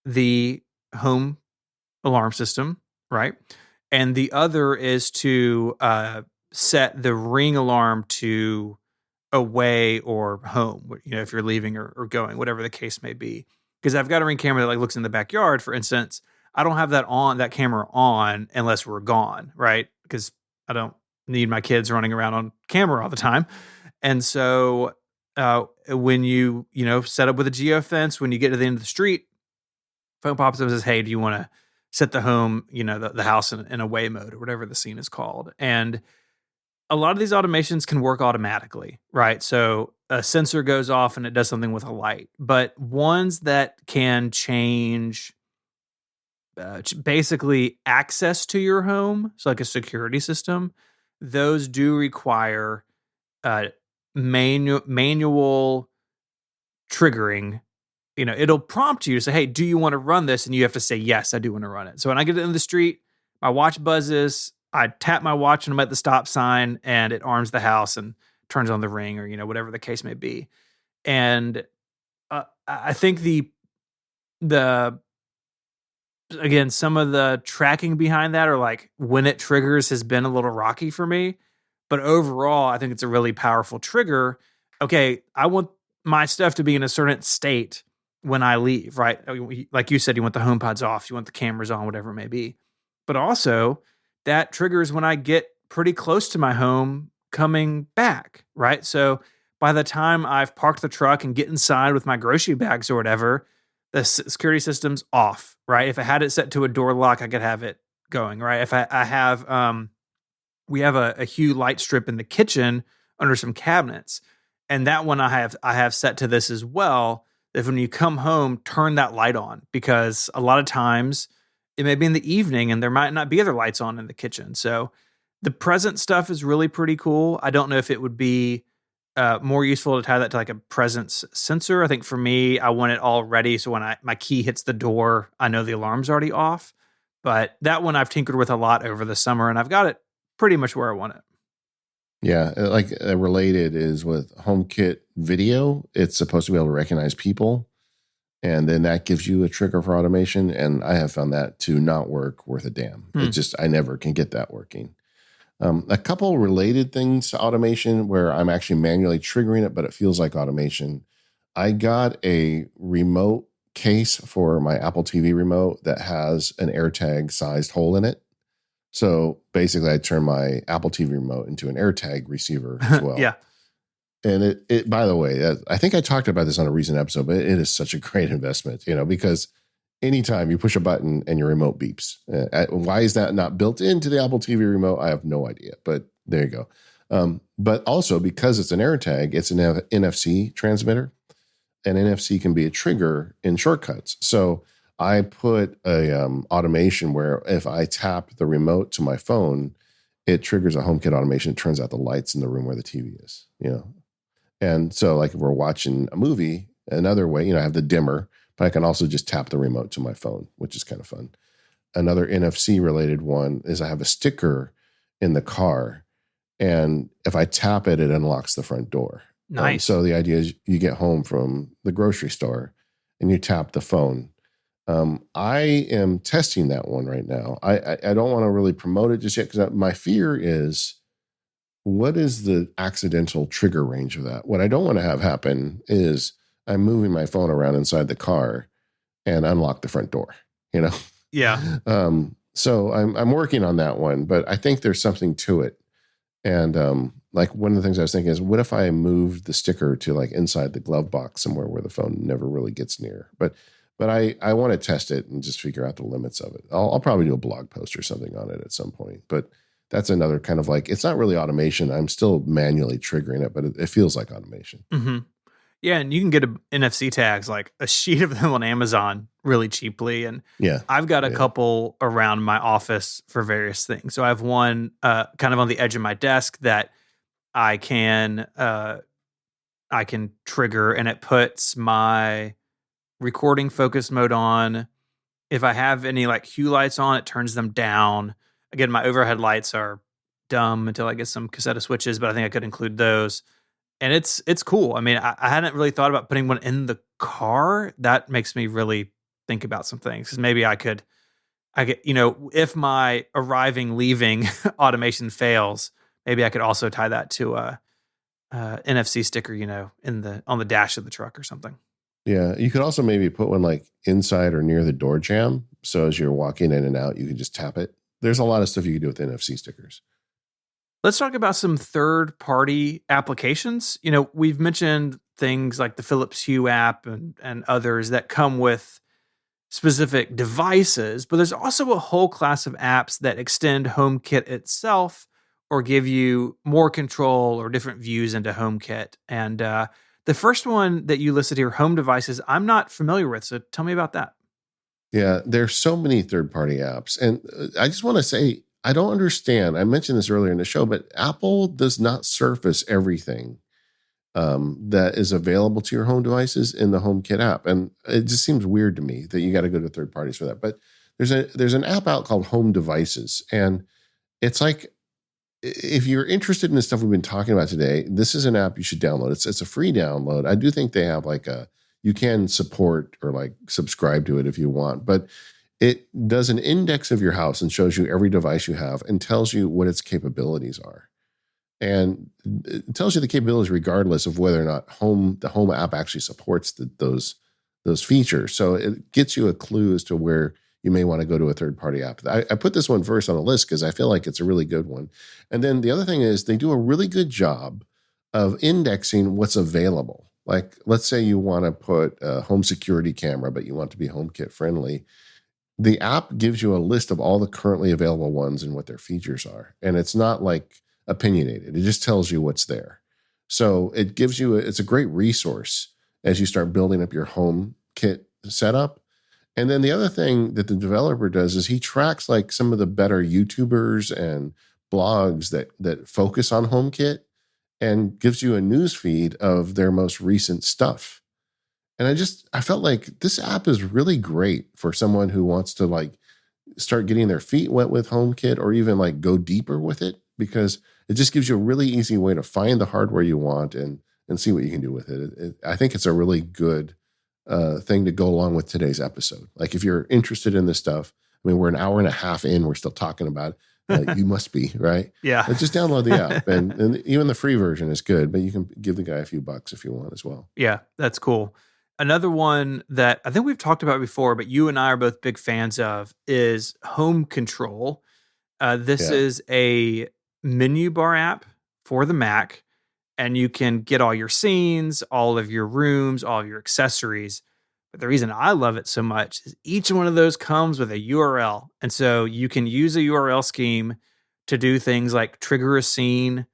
the home alarm system, right? And the other is to set the Ring alarm to away or home, if you're leaving or going, whatever the case may be. Because I've got a Ring camera that looks in the backyard, for instance. I don't have that camera on unless we're gone, right? Because I don't need my kids running around on camera all the time. And so when you set up with a geofence, when you get to the end of the street, phone pops up and says, "Hey, do you want to set the home, the house in away mode or whatever the scene is called?" And a lot of these automations can work automatically, right? So a sensor goes off and it does something with a light, but ones that can change basically access to your home, so like a security system, those do require uh, manual triggering. It'll prompt you to say, "Hey, do you want to run this?" And you have to say, "Yes, I do want to run it." So when I get into the street, my watch buzzes, I tap my watch and I'm at the stop sign and it arms the house and turns on the ring or, whatever the case may be. And I think the again, some of the tracking behind that, or like when it triggers, has been a little rocky for me. But overall, I think it's a really powerful trigger. Okay, I want my stuff to be in a certain state when I leave, right? Like you said, you want the home pods off, you want the cameras on, whatever it may be. But also, that triggers when I get pretty close to my home coming back, right? So by the time I've parked the truck and get inside with my grocery bags or whatever, the security system's off, right? If I had it set to a door lock, I could have it going, right? If I have, we have a Hue light strip in the kitchen under some cabinets, and that one I have set to this as well. If when you come home, turn that light on, because a lot of times it may be in the evening and there might not be other lights on in the kitchen. So the present stuff is really pretty cool. I don't know if it would be more useful to tie that to like a presence sensor. I think for me, I want it all ready, so when my key hits the door, I know the alarm's already off. But that one I've tinkered with a lot over the summer, and I've got it pretty much where I want it. Yeah, like related is with HomeKit Video. It's supposed to be able to recognize people, and then that gives you a trigger for automation. And I have found that to not work worth a damn. It just I never can get that working. A couple related things to automation where I'm actually manually triggering it, but it feels like automation. I got a remote case for my Apple TV remote that has an AirTag sized hole in it. So basically, I turn my Apple TV remote into an AirTag receiver as well. Yeah. And it by the way, I think I talked about this on a recent episode, but it is such a great investment, because anytime you push a button and your remote beeps. Why is that not built into the Apple TV remote? I have no idea, but there you go. But also because it's an AirTag, it's an NFC transmitter, and NFC can be a trigger in shortcuts. So I put a automation where if I tap the remote to my phone, it triggers a HomeKit automation. It turns out the lights in the room where the TV is, And so like if we're watching a movie, another way, I have the dimmer, but I can also just tap the remote to my phone, which is kind of fun. Another NFC related one is I have a sticker in the car, and if I tap it, it unlocks the front door. Nice. So the idea is you get home from the grocery store and you tap the phone. I am testing that one right now. I don't want to really promote it just yet because my fear is, what is the accidental trigger range of that? What I don't want to have happen is I'm moving my phone around inside the car and unlock the front door, Yeah. So I'm working on that one, but I think there's something to it. And like one of the things I was thinking is, what if I moved the sticker to like inside the glove box somewhere where the phone never really gets near? But I want to test it and just figure out the limits of it. I'll probably do a blog post or something on it at some point. But that's another kind of like, it's not really automation. I'm still manually triggering it, but it feels like automation. Mm-hmm. Yeah, and you can get NFC tags, like a sheet of them on Amazon, really cheaply. And yeah, I've got a couple around my office for various things. So I have one kind of on the edge of my desk that I can trigger, and it puts my recording focus mode on. If I have any like Hue lights on, it turns them down. Again, my overhead lights are dumb until I get some cassette switches, but I think I could include those. And it's cool. I mean, I hadn't really thought about putting one in the car. That makes me really think about some things, because maybe I get, if my arriving, leaving automation fails, maybe I could also tie that to a NFC sticker, on the dash of the truck or something. Yeah, you could also maybe put one like inside or near the door jamb. So as you're walking in and out, you can just tap it. There's a lot of stuff you can do with NFC stickers. Let's talk about some third-party applications. We've mentioned things like the Philips Hue app and others that come with specific devices, but there's also a whole class of apps that extend HomeKit itself or give you more control or different views into HomeKit. And the first one that you listed here, home devices, I'm not familiar with. So tell me about that. Yeah, there's so many third-party apps, and I just want to say I don't understand. I mentioned this earlier in the show, but Apple does not surface everything that is available to your home devices in the HomeKit app, and it just seems weird to me that you got to go to third parties for that. But there's an app out called Home Devices, and it's like if you're interested in the stuff we've been talking about today, this is an app you should download. It's a free download. I do think they have like you can support or like subscribe to it if you want, but it does an index of your house and shows you every device you have and tells you what its capabilities are. And it tells you the capabilities regardless of whether or not the home app actually supports those features. So it gets you a clue as to where you may want to go to a third-party app. I put this one first on the list because I feel like it's a really good one. And then the other thing is they do a really good job of indexing what's available. Like, let's say you want to put a home security camera, but you want to be HomeKit friendly. The app gives you a list of all the currently available ones and what their features are. And it's not like opinionated. It just tells you what's there. So it gives you, it's a great resource as you start building up your HomeKit setup. And then the other thing that the developer does is he tracks like some of the better YouTubers and blogs that focus on HomeKit and gives you a news feed of their most recent stuff. And I felt like this app is really great for someone who wants to like start getting their feet wet with HomeKit or even like go deeper with it, because it just gives you a really easy way to find the hardware you want and see what you can do with it. I think it's a really good thing to go along with today's episode. Like if you're interested in this stuff, I mean, we're an hour and a half in, we're still talking about you must be, right? Yeah. But just download the app and even the free version is good, but you can give the guy a few bucks if you want as well. Yeah, that's cool. Another one that I think we've talked about before, but you and I are both big fans of is Home Control. This Yeah. is a menu bar app for the Mac, and you can get all your scenes, all of your rooms, all of your accessories. But the reason I love it so much is each one of those comes with a URL. And so you can use a URL scheme to do things like trigger a scene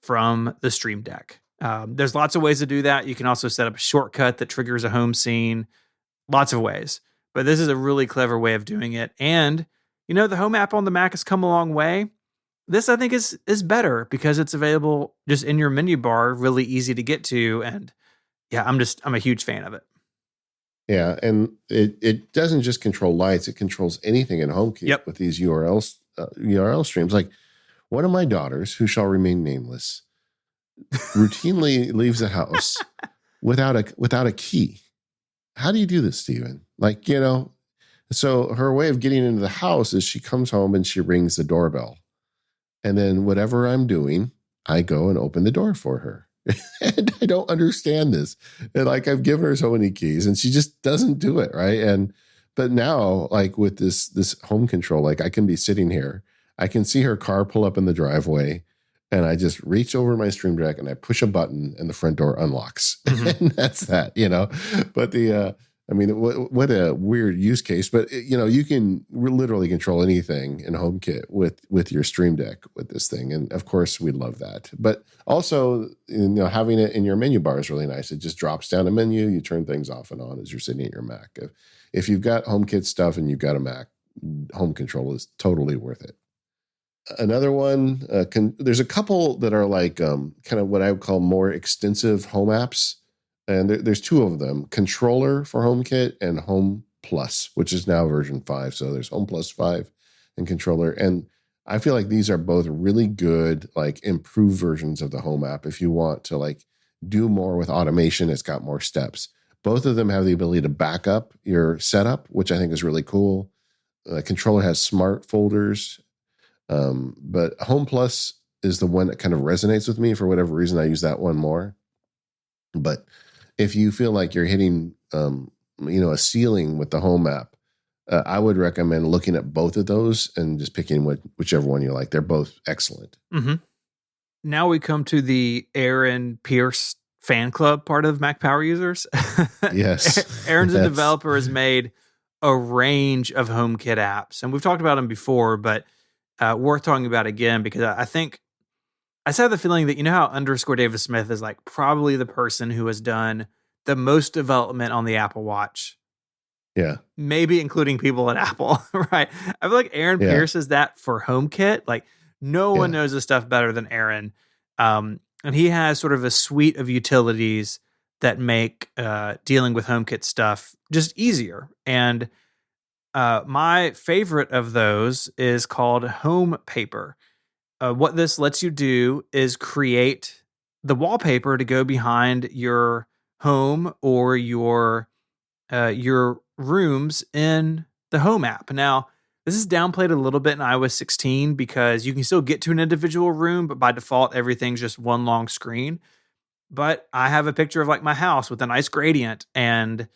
from the Stream Deck. There's lots of ways to do that. You can also set up a shortcut that triggers a home scene, lots of ways. But this is a really clever way of doing it. And, the Home app on the Mac has come a long way. This, I think, is better because it's available just in your menu bar, really easy to get to. And yeah, I'm a huge fan of it. Yeah, and it doesn't just control lights; it controls anything in HomeKit with these URL streams. Like one of my daughters, who shall remain nameless, routinely leaves the house without a key. How do you do this, Stephen? Like, so her way of getting into the house is she comes home and she rings the doorbell. And then whatever I'm doing, I go and open the door for her. And I don't understand this. And like I've given her so many keys and she just doesn't do it, right? But now, like with this home control, like I can be sitting here, I can see her car pull up in the driveway, and I just reach over my Stream Deck and I push a button and the front door unlocks. Mm-hmm. And that's that, But what a weird use case. But, you can literally control anything in HomeKit with your Stream Deck with this thing. And, of course, we love that. But also, having it in your menu bar is really nice. It just drops down a menu. You turn things off and on as you're sitting at your Mac. If you've got HomeKit stuff and you've got a Mac, Home Control is totally worth it. Another one, there's a couple that are like kind of what I would call more extensive home apps. And there's two of them, Controller for HomeKit and Home Plus, which is now version 5. So there's Home Plus 5 and Controller. And I feel like these are both really good, like improved versions of the Home app. If you want to like do more with automation, it's got more steps. Both of them have the ability to back up your setup, which I think is really cool. Controller has smart folders. But Home Plus is the one that kind of resonates with me. For whatever reason, I use that one more. But if you feel like you're hitting, a ceiling with the Home app, I would recommend looking at both of those and just picking whichever one you like. They're both excellent. Mm-hmm. Now we come to the Aaron Pierce fan club part of Mac Power users. Yes. Aaron's a developer, has made a range of HomeKit apps, and we've talked about them before, but worth talking about again because I think I just have the feeling that you know how underscore Davis Smith is like probably the person who has done the most development on the Apple Watch, Yeah. maybe including people at Apple, right? I feel like Aaron Yeah. Pierce is that for HomeKit. Like no one Yeah. knows this stuff better than Aaron. And he has sort of a suite of utilities that make dealing with HomeKit stuff just easier. And my favorite of those is called Home Paper. What this lets you do is create the wallpaper to go behind your home or your rooms in the Home app. Now, this is downplayed a little bit in iOS 16 because you can still get to an individual room, but by default, everything's just one long screen. But I have a picture of like my house with a nice gradient, and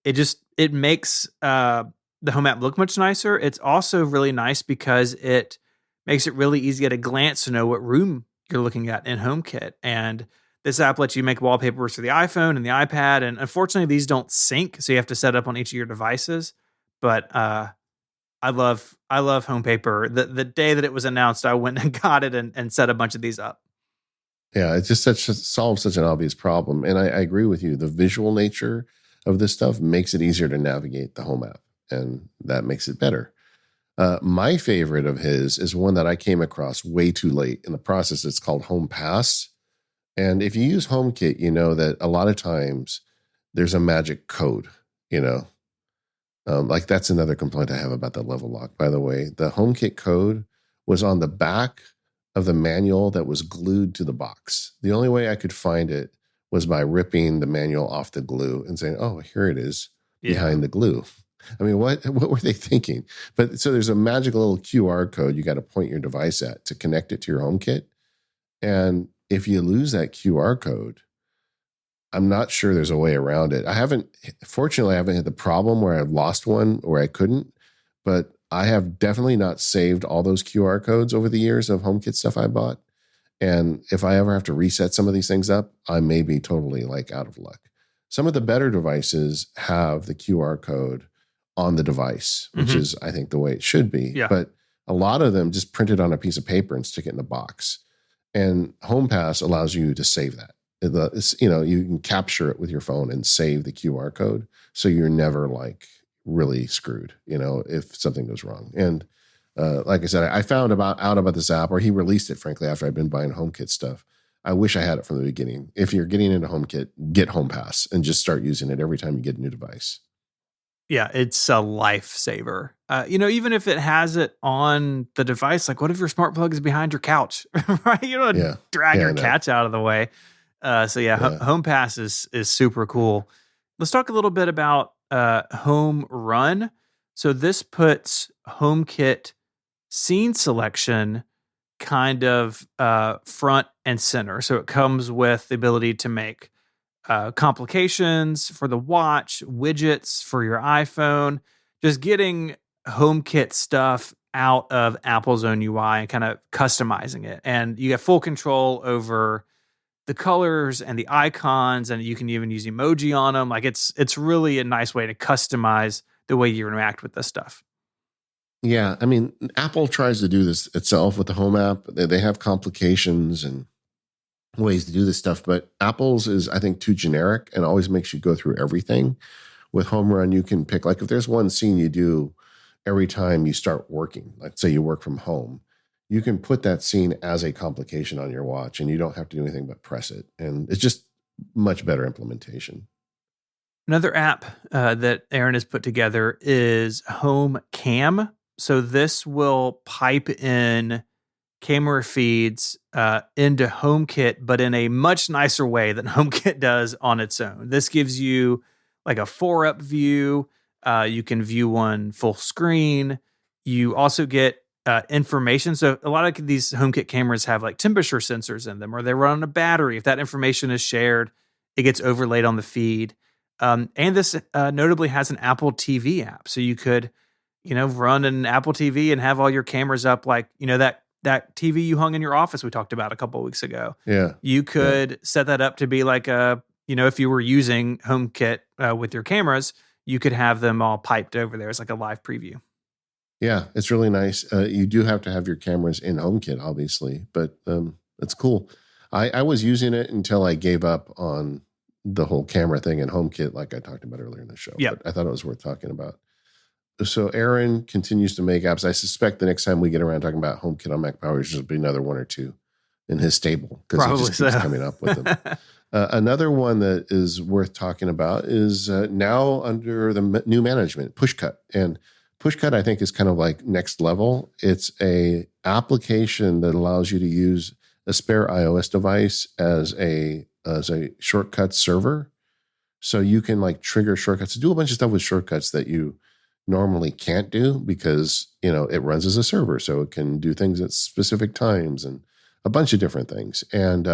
it makes the Home app look much nicer. It's also really nice because it makes it really easy at a glance to know what room you're looking at in HomeKit. And this app lets you make wallpapers for the iPhone and the iPad. And unfortunately, these don't sync, so you have to set up on each of your devices. But I love Home Paper. The day that it was announced, I went and got it and set a bunch of these up. Yeah, it's just solves such an obvious problem. And I agree with you. The visual nature of this stuff makes it easier to navigate the home app, and that makes it better. My favorite of his is one that I came across way too late in the process. It's called Home Pass. And if you use HomeKit, you know that a lot of times there's a magic code, you know. Like that's another complaint I have about the level lock, by the way. The HomeKit code was on the back of the manual that was glued to the box. The only way I could find it was by ripping the manual off the glue and saying, oh, here it is Yeah. behind the glue. I mean, what were they thinking? But so there's a magic little QR code you got to point your device at to connect it to your HomeKit. And if you lose that QR code, I'm not sure there's a way around it. Fortunately, I haven't had the problem where I've lost one where I couldn't, but I have definitely not saved all those QR codes over the years of HomeKit stuff I bought. And if I ever have to reset some of these things up, I may be totally like out of luck. Some of the better devices have the QR code on the device, which Mhm. is, I think, the way it should be. Yeah. But a lot of them just print it on a piece of paper and stick it in a box. And HomePass allows you to save that. You can capture it with your phone and save the QR code, so you're never like really screwed, if something goes wrong. And like I said, I found out about this app, or he released it, frankly, after I'd been buying HomeKit stuff. I wish I had it from the beginning. If you're getting into HomeKit, get HomePass and just start using it every time you get a new device. Yeah, it's a lifesaver. Even if it has it on the device, like what if your smart plug is behind your couch, right? You don't Yeah. drag Yeah, I your know. couch out of the way. Yeah. Home Pass is super cool. Let's talk a little bit about Home Run. So this puts HomeKit scene selection kind of front and center. So it comes with the ability to make complications for the watch, widgets for your iPhone, just getting HomeKit stuff out of Apple's own UI and kind of customizing it. And you have full control over the colors and the icons, and you can even use emoji on them. Like it's really a nice way to customize the way you interact with this stuff. Yeah. I mean, Apple tries to do this itself with the Home app. They have complications and ways to do this stuff, but Apple's is, I think, too generic and always makes you go through everything. With Home Run, you can pick, like, if there's one scene you do every time you start working, let's say you work from home, you can put that scene as a complication on your watch and you don't have to do anything but press it. And it's just much better implementation. Another app that Aaron has put together is Home Cam. So this will pipe in camera feeds into HomeKit, but in a much nicer way than HomeKit does on its own. This gives you like a 4-up view. You can view one full screen. You also get information. So a lot of these HomeKit cameras have like temperature sensors in them, or they run on a battery. If that information is shared, it gets overlaid on the feed. And this notably has an Apple TV app. So you could, run an Apple TV and have all your cameras up, like, that TV you hung in your office we talked about a couple of weeks ago. Yeah. You could set that up to be like if you were using HomeKit with your cameras, you could have them all piped over there as like a live preview. Yeah, it's really nice. You do have to have your cameras in HomeKit, obviously, but that's cool. I was using it until I gave up on the whole camera thing in HomeKit, like I talked about earlier in the show. Yep. But I thought it was worth talking about. So Aaron continues to make apps. I suspect the next time we get around talking about HomeKit on Mac Power, there'll be another one or two in his stable because he just keeps coming up with them. Another one that is worth talking about is now under the new management, Pushcut. And Pushcut, I think, is kind of like next level. It's a application that allows you to use a spare iOS device as a shortcut server. So you can like trigger shortcuts, do a bunch of stuff with shortcuts that you normally can't do because, it runs as a server. So it can do things at specific times and a bunch of different things. And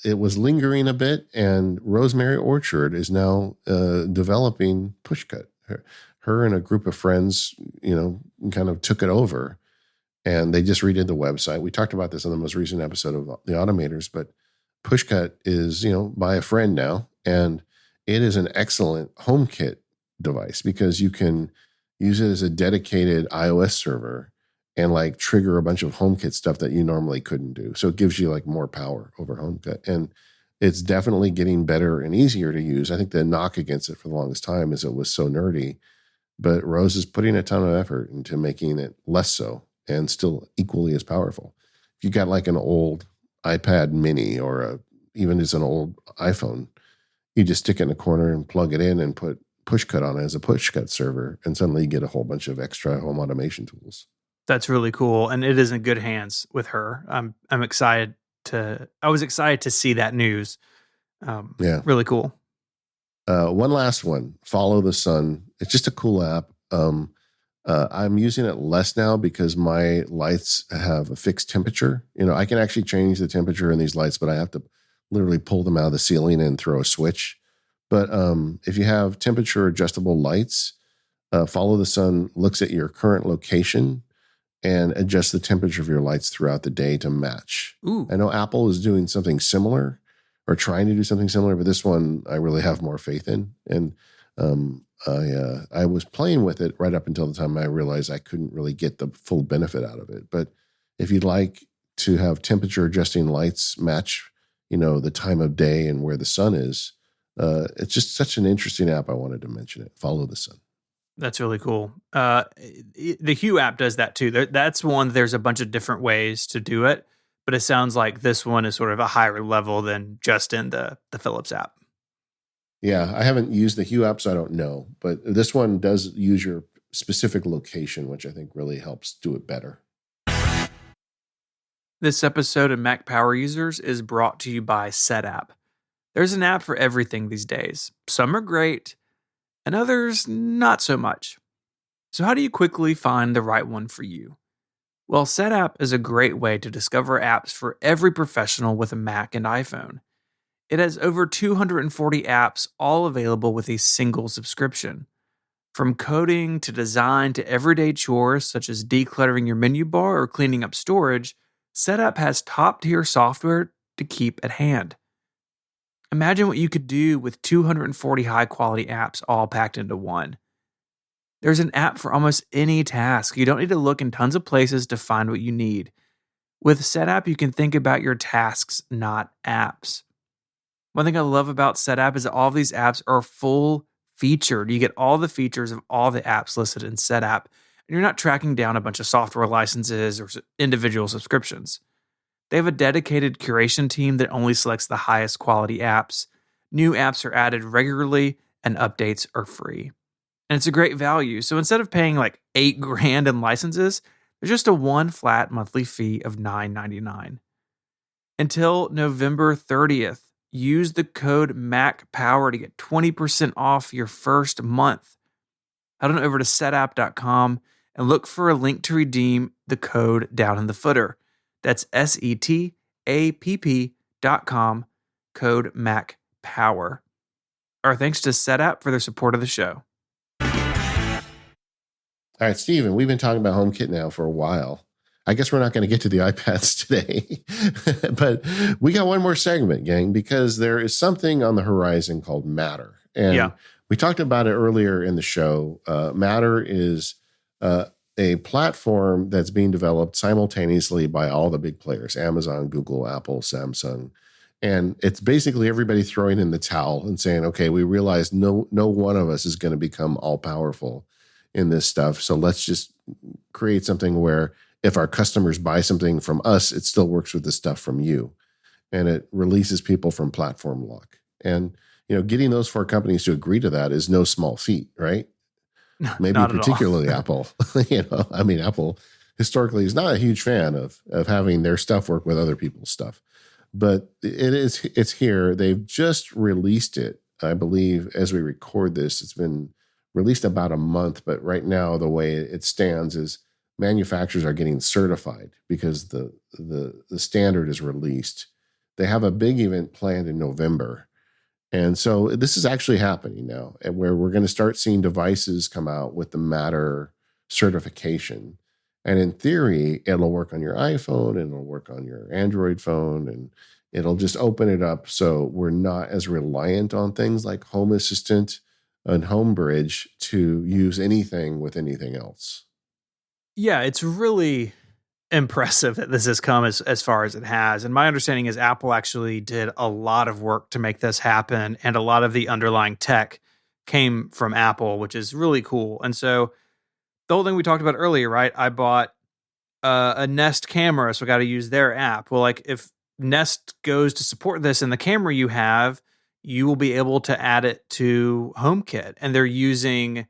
it was lingering a bit, and Rosemary Orchard is now developing Pushcut. Her and a group of friends, kind of took it over, and they just redid the website. We talked about this in the most recent episode of The Automators, but Pushcut is, by a friend now, and it is an excellent HomeKit device because you can use it as a dedicated iOS server and like trigger a bunch of HomeKit stuff that you normally couldn't do. So it gives you like more power over HomeKit. And it's definitely getting better and easier to use. I think the knock against it for the longest time is it was so nerdy, but Rose is putting a ton of effort into making it less so and still equally as powerful. If you got like an old iPad mini or even as an old iPhone, you just stick it in a corner and plug it in and put Pushcut on it as a Pushcut server, and suddenly you get a whole bunch of extra home automation tools. That's really cool, and it is in good hands with her. I'm excited I was excited to see that news. Yeah, really cool. One last one, Follow the Sun. It's just a cool app. I'm using it less now because my lights have a fixed temperature. I can actually change the temperature in these lights, but I have to literally pull them out of the ceiling and throw a switch. But if you have temperature adjustable lights, Follow the Sun looks at your current location and adjusts the temperature of your lights throughout the day to match. Ooh. I know Apple is doing something similar or trying to do something similar, but this one I really have more faith in. And I was playing with it right up until the time I realized I couldn't really get the full benefit out of it. But if you'd like to have temperature adjusting lights match, the time of day and where the sun is, it's just such an interesting app. I wanted to mention it. Follow the Sun. That's really cool. The Hue app does that too. That's one, there's a bunch of different ways to do it, but it sounds like this one is sort of a higher level than just in the Philips app. Yeah, I haven't used the Hue app, so I don't know. But this one does use your specific location, which I think really helps do it better. This episode of Mac Power Users is brought to you by SetApp. There's an app for everything these days. Some are great, and others not so much. So how do you quickly find the right one for you? Well, SetApp is a great way to discover apps for every professional with a Mac and iPhone. It has over 240 apps, all available with a single subscription. From coding to design to everyday chores such as decluttering your menu bar or cleaning up storage, SetApp has top-tier software to keep at hand. Imagine what you could do with 240 high-quality apps all packed into one. There's an app for almost any task. You don't need to look in tons of places to find what you need. With SetApp, you can think about your tasks, not apps. One thing I love about SetApp is that all of these apps are full featured. You get all the features of all the apps listed in SetApp, and you're not tracking down a bunch of software licenses or individual subscriptions. They have a dedicated curation team that only selects the highest quality apps. New apps are added regularly, and updates are free. And it's a great value. So instead of paying like $8,000 in licenses, there's just a one flat monthly fee of $9.99. Until November 30th, use the code MACPOWER to get 20% off your first month. Head on over to setapp.com and look for a link to redeem the code down in the footer. That's SETAPP.com, code MACPOWER. Our thanks to SetApp for their support of the show. All right, Steven, we've been talking about HomeKit now for a while. I guess we're not going to get to the iPads today, but we got one more segment, gang, because there is something on the horizon called Matter. And We talked about it earlier in the show. Matter is a platform that's being developed simultaneously by all the big players: Amazon, Google, Apple, Samsung. And it's basically everybody throwing in the towel and saying, okay, we realize no one of us is going to become all powerful in this stuff. So let's just create something where if our customers buy something from us, it still works with the stuff from you. And it releases people from platform lock. And getting those four companies to agree to that is no small feat, right? Maybe Not at all. particularly Apple. I mean, Apple historically is not a huge fan of having their stuff work with other people's stuff, but it's here. They've just released it, I believe, as we record this. It's been released about a month, but right now the way it stands is manufacturers are getting certified because the standard is released. They have a big event planned in November. And so this is actually happening now, and where we're going to start seeing devices come out with the Matter certification. And in theory, it'll work on your iPhone and it'll work on your Android phone, and it'll just open it up so we're not as reliant on things like Home Assistant and Home Bridge to use anything with anything else. Yeah, it's really impressive that this has come as far as it has. And my understanding is Apple actually did a lot of work to make this happen, and a lot of the underlying tech came from Apple, which is really cool. And so the whole thing we talked about earlier, right? I bought a Nest camera, so I got to use their app. Well, like if Nest goes to support this in the camera you have, you will be able to add it to HomeKit, and they're using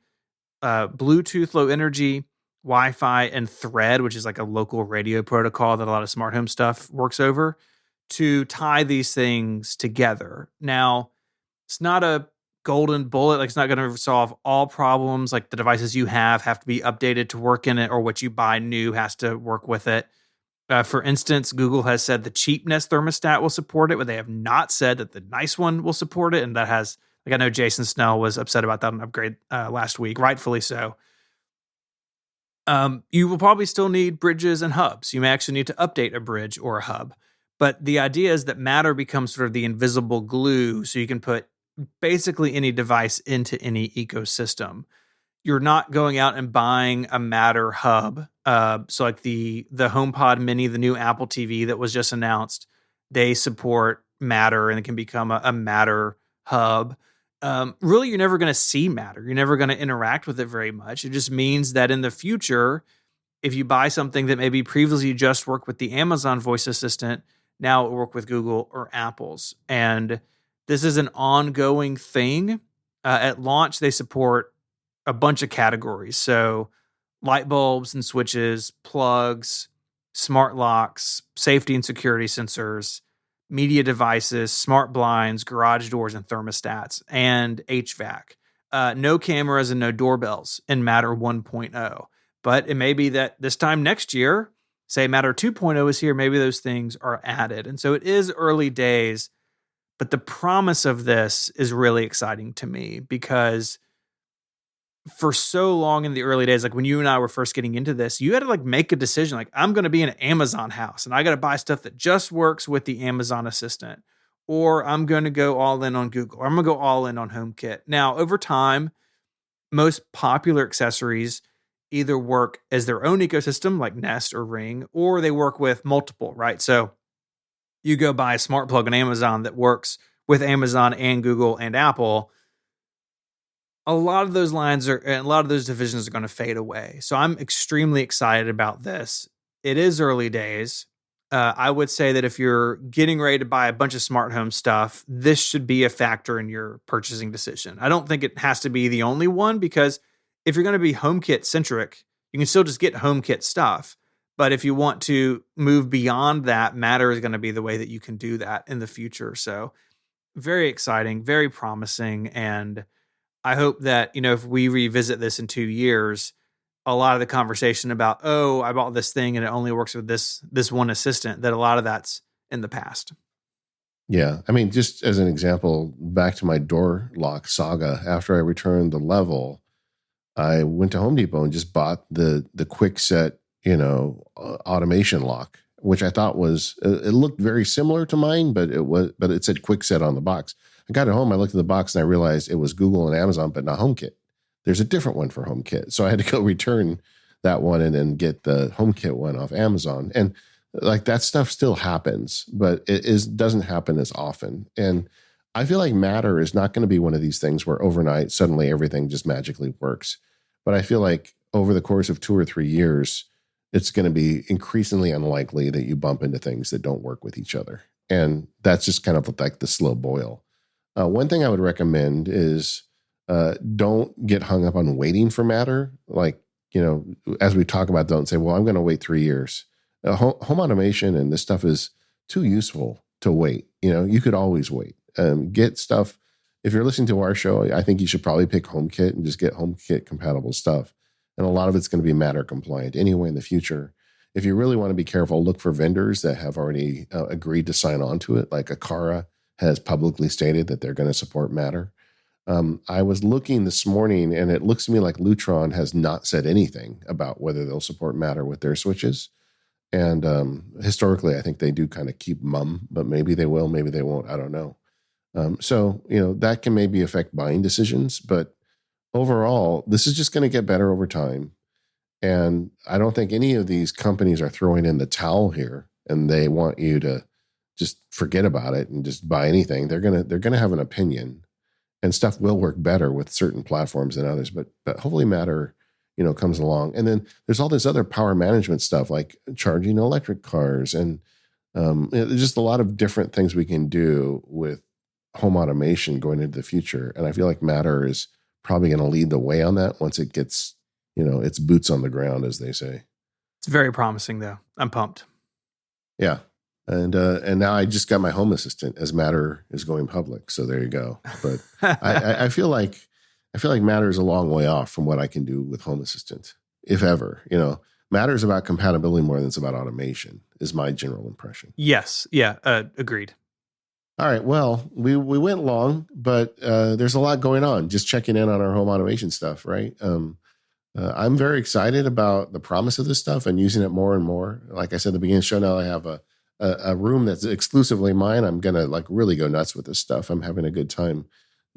Bluetooth Low Energy, Wi-Fi, and Thread, which is like a local radio protocol that a lot of smart home stuff works over, to tie these things together. Now, it's not a golden bullet. Like, it's not going to solve all problems. Like, the devices you have to be updated to work in it, or what you buy new has to work with it. For instance, Google has said the cheap Nest thermostat will support it, but they have not said that the nice one will support it. And that has, like, I know Jason Snell was upset about that on Upgrade last week, rightfully so. You will probably still need bridges and hubs. You may actually need to update a bridge or a hub. But the idea is that Matter becomes sort of the invisible glue, so you can put basically any device into any ecosystem. You're not going out and buying a Matter hub. So like the HomePod Mini, the new Apple TV that was just announced, they support Matter and it can become a Matter hub. Really, you're never going to see Matter. You're never going to interact with it very much. It just means that in the future, if you buy something that maybe previously just worked with the Amazon voice assistant, now it will work with Google or Apple's. And this is an ongoing thing. At launch, they support a bunch of categories. So light bulbs and switches, plugs, smart locks, safety and security sensors, media devices, smart blinds, garage doors, and thermostats, and HVAC. No cameras and no doorbells in Matter 1.0. But it may be that this time next year, say Matter 2.0 is here, maybe those things are added. And so it is early days, but the promise of this is really exciting to me, because for so long in the early days, like when you and I were first getting into this, you had to like make a decision. Like, I'm going to be an Amazon house and I got to buy stuff that just works with the Amazon assistant, or I'm going to go all in on Google, or I'm going to go all in on HomeKit. Now, over time, most popular accessories either work as their own ecosystem, like Nest or Ring, or they work with multiple, right? So you go buy a smart plug on Amazon that works with Amazon and Google and Apple. A lot of those lines are, and a lot of those divisions are going to fade away. So I'm extremely excited about this. It is early days. I would say that if you're getting ready to buy a bunch of smart home stuff, this should be a factor in your purchasing decision. I don't think it has to be the only one, because if you're going to be HomeKit centric, you can still just get HomeKit stuff. But if you want to move beyond that, Matter is going to be the way that you can do that in the future. So very exciting, very promising. And I hope that, if we revisit this in 2 years, a lot of the conversation about, oh, I bought this thing and it only works with this one assistant, that a lot of that's in the past. Yeah. I mean, just as an example, back to my door lock saga, after I returned the level, I went to Home Depot and just bought the quick set, automation lock, which I thought was, it looked very similar to mine, but it said quick set on the box. I got it home, I looked at the box and I realized it was Google and Amazon, but not HomeKit. There's a different one for HomeKit. So I had to go return that one and then get the HomeKit one off Amazon. And like that stuff still happens, but doesn't happen as often. And I feel like Matter is not going to be one of these things where overnight suddenly everything just magically works. But I feel like over the course of 2 or 3 years, it's going to be increasingly unlikely that you bump into things that don't work with each other. And that's just kind of like the slow boil. One thing I would recommend is don't get hung up on waiting for Matter. Like, as we talk about, don't say, well, I'm going to wait 3 years. Home automation and this stuff is too useful to wait. You could always wait. Get stuff. If you're listening to our show, I think you should probably pick HomeKit and just get HomeKit compatible stuff. And a lot of it's going to be Matter compliant anyway in the future. If you really want to be careful, look for vendors that have already agreed to sign on to it. Like Akara has publicly stated that they're going to support Matter. I was looking this morning, and it looks to me like Lutron has not said anything about whether they'll support Matter with their switches. And historically, I think they do kind of keep mum, but maybe they will, maybe they won't. I don't know. So that can maybe affect buying decisions. But overall, this is just going to get better over time. And I don't think any of these companies are throwing in the towel here, and they want you to just forget about it and just buy anything. They're gonna have an opinion. And stuff will work better with certain platforms than others, but hopefully Matter, comes along. And then there's all this other power management stuff like charging electric cars and there's just a lot of different things we can do with home automation going into the future. And I feel like Matter is probably going to lead the way on that once it gets, its boots on the ground, as they say. It's very promising, though. I'm pumped. Yeah. And now I just got my Home Assistant as Matter is going public. So there you go. But I feel like Matter is a long way off from what I can do with Home Assistant, if ever. Matter is about compatibility more than it's about automation, is my general impression. Yes. Yeah. Agreed. All right. Well, we went long, but there's a lot going on. Just checking in on our home automation stuff, right? I'm very excited about the promise of this stuff and using it more and more. Like I said at the beginning of the show, now I have a room that's exclusively mine. I'm going to really go nuts with this stuff. I'm having a good time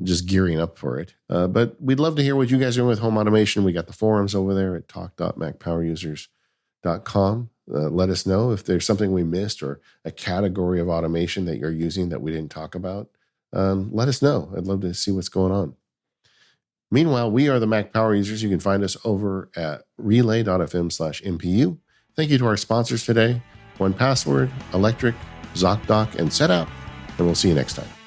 just gearing up for it. But we'd love to hear what you guys are doing with home automation. We got the forums over there at talk.macpowerusers.com. Let us know if there's something we missed or a category of automation that you're using that we didn't talk about. Let us know. I'd love to see what's going on. Meanwhile, we are the Mac Power Users. You can find us over at relay.fm/MPU. Thank you to our sponsors today, 1Password, Electric, ZocDoc, and SetOut. And we'll see you next time.